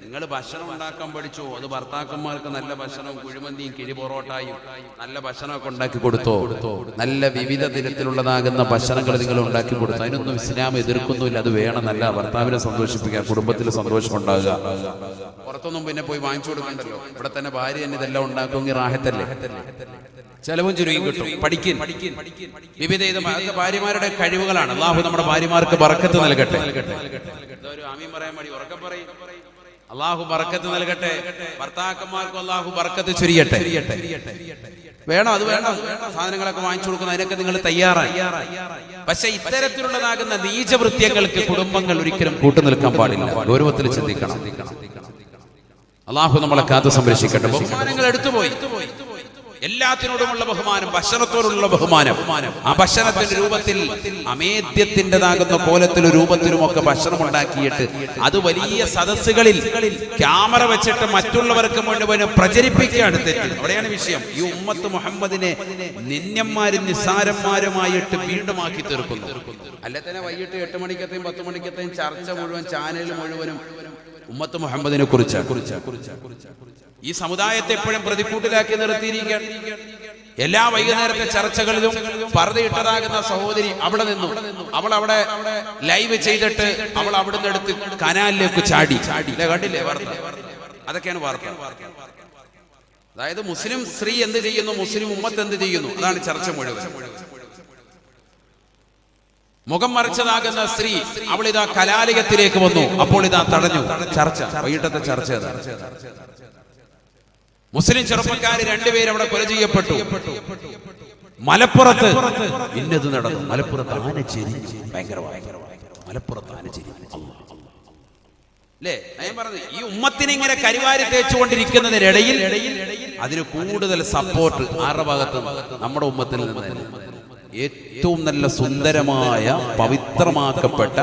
Speaker 1: നിങ്ങൾ ഭക്ഷണം ഉണ്ടാക്കാൻ പഠിച്ചോ, അത് ഭർത്താക്കന്മാർക്ക് നല്ല ഭക്ഷണവും കുഴിമന്തിയും കിഴി പൊറോട്ടായും നല്ല ഭക്ഷണമൊക്കെ ഉണ്ടാക്കി കൊടുത്തോ, നല്ല വിവിധ തരത്തിലുള്ളതാകുന്ന ഭക്ഷണങ്ങൾ നിങ്ങൾ ഉണ്ടാക്കി കൊടുത്തു. അതിനൊന്നും ഇസ്ലാം എതിർക്കുന്നില്ല. അത് വേണം. നല്ല ഭർത്താവിനെ സന്തോഷിപ്പിക്കുക, കുടുംബത്തിൽ സന്തോഷം ഉണ്ടാകുക. പുറത്തൊന്നും പിന്നെ പോയി വാങ്ങിച്ചു കൊടുക്കണ്ടല്ലോ. ഇവിടെ തന്നെ ഭാര്യ തന്നെ ഇതെല്ലാം ഉണ്ടാക്കുമെങ്കിൽ റാഹത്തല്ലേ, ചെലവും ചുരുങ്ങി കിട്ടും. പഠിക്കും വിവിധ ഭാര്യമാരുടെ കഴിവുകളാണ്. അല്ലാഹു നമ്മുടെ ഭാര്യമാർക്ക് ബറക്കത്ത് നൽകട്ടെ. അല്ലാഹു ബറക്കത്ത് നൽകട്ടെ. ഭർത്താക്കന്മാർക്കും അല്ലാഹു ബറക്കത്ത് ചൊരിയട്ടെ. വേണം, അത് വേണം. സാധനങ്ങളൊക്കെ വാങ്ങിച്ചു കൊടുക്കുന്ന അതിനൊക്കെ നിങ്ങൾ തയ്യാറായി. പക്ഷെ ഇത്തരത്തിലുള്ളതാകുന്ന നീചവൃത്യങ്ങൾക്ക് കുടുംബങ്ങൾ ഒരിക്കലും കൂട്ടുനിൽക്കാൻ പാടില്ല. ഗൗരവത്തിൽ ചിന്തിക്കണം. അല്ലാഹു നമ്മളെ കാത്തു സംരക്ഷിക്കട്ടെ. ബഹുമാനങ്ങൾ എടുത്തുപോയി. എല്ലാത്തിനോടുമുള്ള ബഹുമാനം, ഭക്ഷണത്തോടുള്ള ബഹുമാനം, ആ ഭക്ഷണത്തിന്റെ രൂപത്തിൽ അമേദ്യത്തിൻ്റെതാകുന്ന കോലത്തിലും രൂപത്തിലുമൊക്കെ ഭക്ഷണം ഉണ്ടാക്കിയിട്ട് അത് വലിയ സദസ്സുകളിൽ ക്യാമറ വെച്ചിട്ട് മറ്റുള്ളവർക്ക് മുഴുവനും പ്രചരിപ്പിക്കുകയാണ് തെറ്റ്. അവിടെയാണ് വിഷയം. ഈ ഉമ്മത്ത് മുഹമ്മദിനെ നിന്യന്മാരും നിസ്സാരന്മാരുമായിട്ട് വീണ്ടുമാക്കി തീർക്കുന്നു. അല്ലെ തന്നെ വൈകിട്ട് 8 മണിക്കത്തെയും 10 മണിക്കത്തെയും ചർച്ച മുഴുവൻ ചാനൽ മുഴുവനും ഉമ്മത്ത് മുഹമ്മദിനെ കുറിച്ച് ഈ സമുദായത്തെ എപ്പോഴും പ്രതിക്കൂട്ടിലാക്കി നിർത്തിയിരിക്കുകയാണ്. എല്ലാ വൈകുന്നേരത്തെ ചർച്ചകളിലും പർദ്ദയിട്ടതാകുന്ന സഹോദരി അവിടെ നിന്നു. അവൾ അവിടെ ലൈവ് ചെയ്തിട്ട് അവൾ അവിടുന്ന് എടുത്ത് കനാലിലേക്ക് ചാടി. കണ്ടില്ലേ വാർത്ത? അതൊക്കെയാണ് വാർത്ത. അതായത് മുസ്ലിം സ്ത്രീ എന്ത് ചെയ്യുന്നു, മുസ്ലിം ഉമ്മത്ത് എന്ത് ചെയ്യുന്നു, അതാണ് ചർച്ച മുഴുവൻ. മുഖം മറിച്ചതാകുന്ന സ്ത്രീ അവൾ ഇതാ കലാലയത്തിലേക്ക് വന്നു. അപ്പോൾ ഇതാ തടഞ്ഞു. ചർച്ച, വൈകിട്ടത്തെ ചർച്ച. മുസ്ലിം ചെറുപ്പക്കാര് 2 പേര് അവിടെ കൊല ചെയ്യപ്പെട്ടു. മലപ്പുറത്ത് ഇന്നത് നടന്നു. മലപ്പുറത്ത് ആന ചെരിഞ്ഞു. ഭയങ്കരമായ മലപ്പുറത്ത് ആന ചെരിഞ്ഞു. അല്ലേ? ഞാൻ പറഞ്ഞത് ഈ ഉമ്മത്തിനെ ഇങ്ങനെ കരിവാരി തേച്ചുകൊണ്ടിരിക്കുന്നതിനിടയിൽ അതിന് കൂടുതൽ സപ്പോർട്ട് ആരുടെ ഭാഗത്ത്? നമ്മുടെ ഉമ്മത്തിൽ നിന്ന് ഏറ്റവും നല്ല സുന്ദരമായ പവിത്രമാക്കപ്പെട്ട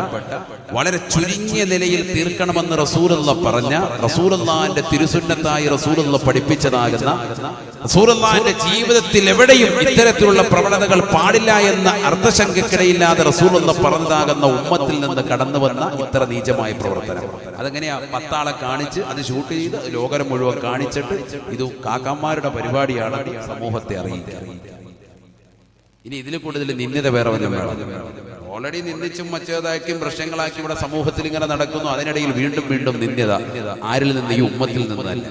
Speaker 1: വളരെ ചുരുങ്ങിയ നിലയിൽ തീർക്കണമെന്ന് റസൂലുള്ള പറഞ്ഞ, റസൂലുള്ളാഹിന്റെ തിരുസുന്നത്തായി റസൂലുള്ള പഠിപ്പിച്ചതാകുന്ന, റസൂലുള്ളാഹിന്റെ ജീവിതത്തിൽ എവിടെയും ഇത്തരത്തിലുള്ള പ്രവണതകൾ പാടില്ല എന്ന അർത്ഥശങ്കക്കിടയില്ലാതെ റസൂലുള്ള പറഞ്ഞതാകുന്ന ഉമ്മത്തിൽ നിന്ന് കടന്നു വന്ന ഇത്ര നീചമായ പ്രവർത്തനം. അതെങ്ങനെയാ? 10 ആളെ കാണിച്ച് അത് ഷൂട്ട് ചെയ്ത് ലോകം മുഴുവൻ കാണിച്ചിട്ട് ഇത് കാക്കന്മാരുടെ പരിപാടിയാണ് സമൂഹത്തെ അറിയിക്കുക. ഇനി ഇതിൽ കൂടുതൽ നിന്ദിത വേറെ വല്ലതും വേണം. ഓൾറെഡി നിന്ദിച്ചും മറ്റേതാക്കിയും പ്രശ്നങ്ങളാക്കി ഇവിടെ സമൂഹത്തിൽ ഇങ്ങനെ നടക്കുന്നു. അതിനിടയിൽ വീണ്ടും വീണ്ടും നിന്ദിത. ആരിൽ നിന്ന്? ഈ ഉമ്മത്തിൽ നിന്നല്ല.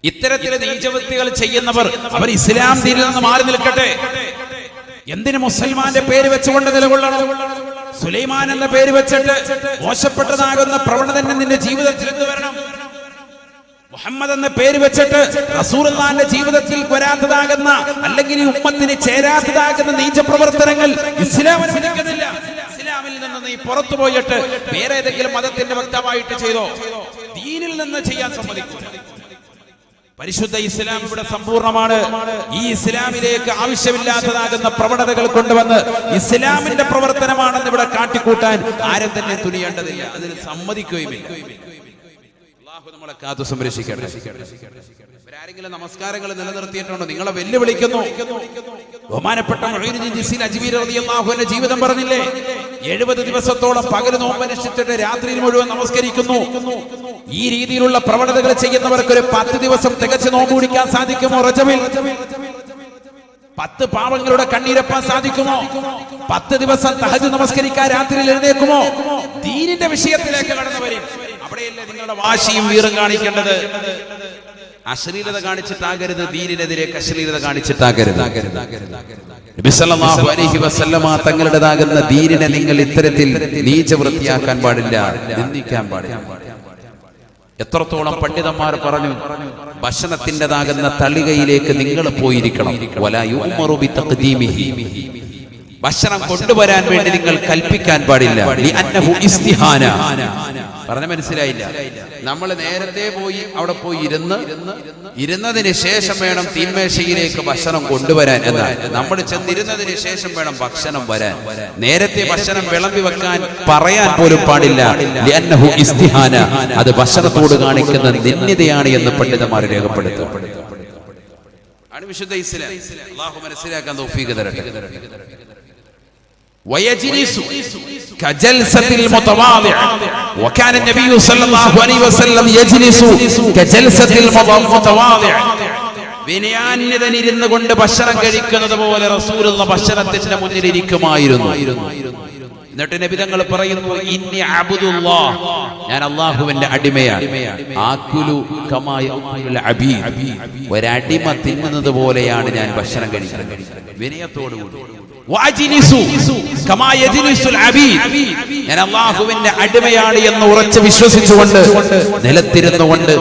Speaker 1: ഇത്തരത്തിലെ നീചവൃത്തികൾ ചെയ്യുന്നവർ അവർ ഇസ്ലാം ദീനിൽ നിന്ന് മാറി നിൽക്കട്ടെ. എന്തിന് മുസൽമാന്റെ പേര് വെച്ചുകൊണ്ട് നിലകൊള്ളണം? സുലൈമാൻ എന്ന പേര് വെച്ചിട്ട് മോശപ്പെട്ടതാകുന്ന പ്രവണത നിന്റെ ജീവിതത്തിൽ നിന്ന് വരണം. മുഹമ്മദ് എന്ന പേര് വെച്ചിട്ട് റസൂലുള്ളാഹിന്റെ ജീവിതത്തിൽ വരാത്തതാകുന്ന, അല്ലെങ്കിൽ ഈ ഉമ്മത്തിന് ചേരാത്തതാകുന്ന നീചപ്രവർത്തനങ്ങൾ ഇസ്ലാം അനുവദിക്കുന്നില്ല. ഇസ്ലാമിൽ നിന്ന് നീ പുറത്തു പോയിട്ട് വേറെ ഏതെങ്കിലും മതത്തിന്റെ വക്താവായിട്ട് ചെയ്തോ, ദീനിൽ നിന്ന് ചെയ്യാൻ സമ്മതിക്കില്ല. പരിശുദ്ധ ഇസ്ലാം ഇവിടെ സമ്പൂർണ്ണമാണ്. ഈ ഇസ്ലാമിലേക്ക് ആവശ്യമില്ലാത്തതാകുന്ന പ്രവണതകൾ കൊണ്ടുവന്ന് ഇസ്ലാമിന്റെ പ്രവർത്തനമാണെന്ന് ഇവിടെ കാട്ടിക്കൂട്ടാൻ ആരും തന്നെ തുനിയേണ്ടതില്ല. അതിന് സമ്മതിക്കുകയുമില്ല. നമ്മളെ കാത്തു സംരക്ഷിക്കട്ടെ. ആരെങ്കിലും നമസ്കാരങ്ങൾ നിലനിർത്തിയിട്ടുണ്ടോ? നിങ്ങളെ വെല്ലുവിളിക്കുന്നു. ബഹുമാനപ്പെട്ട മുഈനുദ്ദീൻ ജിസ്രി അജ്മീരി റളിയല്ലാഹു അൻഹു ജീവിതം പറഞ്ഞില്ലേ? 70 ദിവസത്തോളം പകല് നോമ്പനുഷ്ഠിച്ചിട്ട് രാത്രിയിൽ മുഴുവൻ നമസ്കരിക്കുന്നു. ഈ രീതിയിലുള്ള പ്രവണതകൾ ചെയ്യുന്നവർക്ക് ഒരു 10 ദിവസം തികച്ച് നോമ്പ് പിടിക്കാൻ സാധിക്കുമോ? റജബിൽ 10 പാവങ്ങളുടെ കണ്ണീരപ്പാൻ സാധിക്കുമോ? 10 ദിവസം തഹജ്ജുദ് നമസ്കരിക്കാൻ രാത്രിയിൽ എഴുന്നേൽക്കുമോ? ദീനിന്റെ വിഷയത്തിലേക്ക് കടന്നു വരും. അവിടെയല്ലേ നിങ്ങളുടെ വാശിയും വീറും കാണിക്കേണ്ടത്. അശ്ലീലത കാണിച്ചിട്ടാകരുത്. ദീനിനെതിരേക്ക് അശ്ലീലത കാണിച്ചിട്ടാകരുത്. നബി സല്ലല്ലാഹു അലൈഹി വസല്ലമ തങ്ങളുടേതാകുന്ന ദീനിനെ നിങ്ങൾ ഇത്തരത്തിൽ നീചവൃത്തിയാക്കാൻ പാടില്ല, നിന്ദിക്കാൻ പാടില്ല. എത്രത്തോളം പണ്ഡിതന്മാർ പറഞ്ഞു, ഭക്ഷണത്തിൻ്റെതാകുന്ന തളികയിലേക്ക് നിങ്ങൾ പോയിരിക്കണം. വലാ യുമറു ബിതഖ്ദീമിഹി, ഭക്ഷണം കൊണ്ടുവരാൻ വേണ്ടി നിങ്ങൾ കൽപ്പിക്കാൻ പാടില്ല. പറഞ്ഞ മനസ്സിലായില്ല? നമ്മൾ നേരത്തെ പോയി അവിടെ പോയി ഇരുന്നതിന് ശേഷം വേണം തീന്മേശയിലേക്ക് ഭക്ഷണം കൊണ്ടുവരാൻ എന്നാണ്. നമ്മൾ ചെന്നിരുന്നതിന് ശേഷം വേണം ഭക്ഷണം വരാൻ. നേരത്തെ ഭക്ഷണം വിളമ്പി വെക്കാൻ പറയാൻ പോലും പാടില്ല. അത് ഭക്ഷണത്തോട് കാണിക്കുന്ന നിന്ദ്യതയാണ് എന്ന് പണ്ഡിതന്മാർ രേഖപ്പെടുത്തും. വിശുദ്ധ ഇസ്ലാം അല്ലാഹു മനസ്സിലാക്കാൻ തൗഫീഖ് തരട്ടെ. ويجلس كجلسة المتواضع وكان النبي صلى الله عليه وسلم يجلس كجلسة المتواضع. വിനയാന്വിതനിരുന്നു കൊണ്ട് ഭക്ഷണം കഴിക്കുന്നത് പോലെ റസൂലുള്ള ഭക്ഷണത്തിന്റെ മുന്നിൽ ഇരിക്കുമായിരുന്നു. എന്നിട്ട് നബി തങ്ങൾ പറയുന്നു, ഇന്നി അബ്ദുല്ലാഹ്, ഞാൻ അല്ലാഹുവിന്റെ അടിമയാണ്. ആകുലു കമാ യഅകുലുൽ അബീദ്, ഒരടിമ തിന്നുന്നത് പോലെയാണ് ഞാൻ ഭക്ഷണം കഴിക്കുന്നത്. വിനയത്തോടുകൂടി. ഞാൻ അല്ലാഹുവിന്റെ അടിമയാണ് എന്ന് ഉറച്ചു വിശ്വസിച്ചുകൊണ്ട് നിലത്തിരുന്നുകൊണ്ട്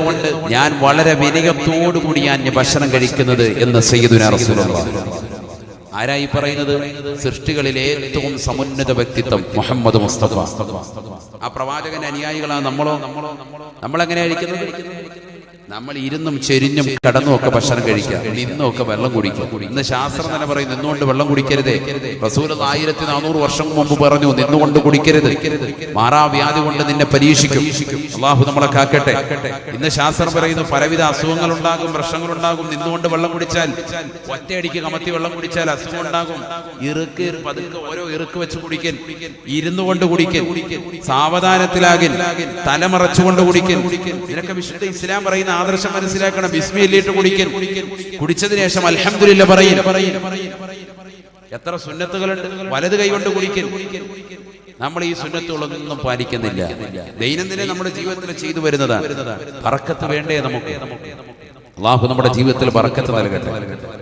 Speaker 1: ഞാൻ വളരെ വിനയത്തോടുകൂടി ഞാൻ ഭക്ഷണം കഴിക്കുന്നത് എന്ന് സയ്യിദുനാ റസൂലുള്ളാഹി. ആരായി പറയുന്നത്? സൃഷ്ടികളിലെ ഏറ്റവും സമുന്നത വ്യക്തിത്വം മുഹമ്മദ് മുസ്തഫ. ആ പ്രവാചകന്റെ അനുയായികളാണ് നമ്മളെങ്ങനെയായിരിക്കുന്നത്? നമ്മൾ ഇരുന്നും ചെരിഞ്ഞും കടന്നും ഒക്കെ ഭക്ഷണം കഴിക്കുക, നിന്നും ഒക്കെ വെള്ളം കുടിക്കുക. ഇന്ന് ശാസ്ത്രം തന്നെ പറയും നിന്നുകൊണ്ട് വെള്ളം കുടിക്കരുതേ. റസൂൽ 1400 വർഷം മുമ്പ് പറഞ്ഞു നിന്നുകൊണ്ട് കുടിക്കരുത്, മാറാവ്യാധി കൊണ്ട് നിന്നെ പരീക്ഷിക്കും. അള്ളാഹു നമ്മളെ കാക്കട്ടെ. ഇന്ന് ശാസ്ത്രം പറയുന്നു പലവിധ അസുഖങ്ങൾ ഉണ്ടാകും, പ്രശ്നങ്ങളുണ്ടാകും. നിന്നുകൊണ്ട് വെള്ളം കുടിച്ചാൽ, ഒറ്റയടിക്ക് കമത്തി വെള്ളം കുടിച്ചാൽ അസുഖം ഉണ്ടാകും. ഇറുക്ക് പതുക്കെ ഓരോ ഇറുക്ക് വെച്ച് കുടിക്കൽ, ഇരുന്നു കൊണ്ട് കുടിക്കൽ, സാവധാനത്തിലാകൽ, തലമറച്ചുകൊണ്ട് കുടിക്കൽ. ഇതിനൊക്കെ വിശുദ്ധ ഇസ്ലാം പറയുന്ന ആദർശം മനസ്സിലാക്കണം. ബിസ്മില്ലിട്ട് കുടിക്കൽ, കുടിച്ചതിന് ശേഷം അൽഹംദുലില്ലാഹ് പറയൽ. എത്ര സുന്നത്തുകളുണ്ട്. വലത് കൈ കൊണ്ട് കുടിക്കൽ. നമ്മൾ ഈ സുന്നത്തുകളൊന്നും പാലിക്കുന്നില്ല. ദൈനംദിനം നമ്മുടെ ജീവിതത്തിൽ ചെയ്തു വരുന്നതാണ്. ബറക്കത്ത് വേണ്ടേ നമുക്ക്? അല്ലാഹു നമ്മുടെ ജീവിതത്തിൽ ബറക്കത്ത് നൽകട്ടെ.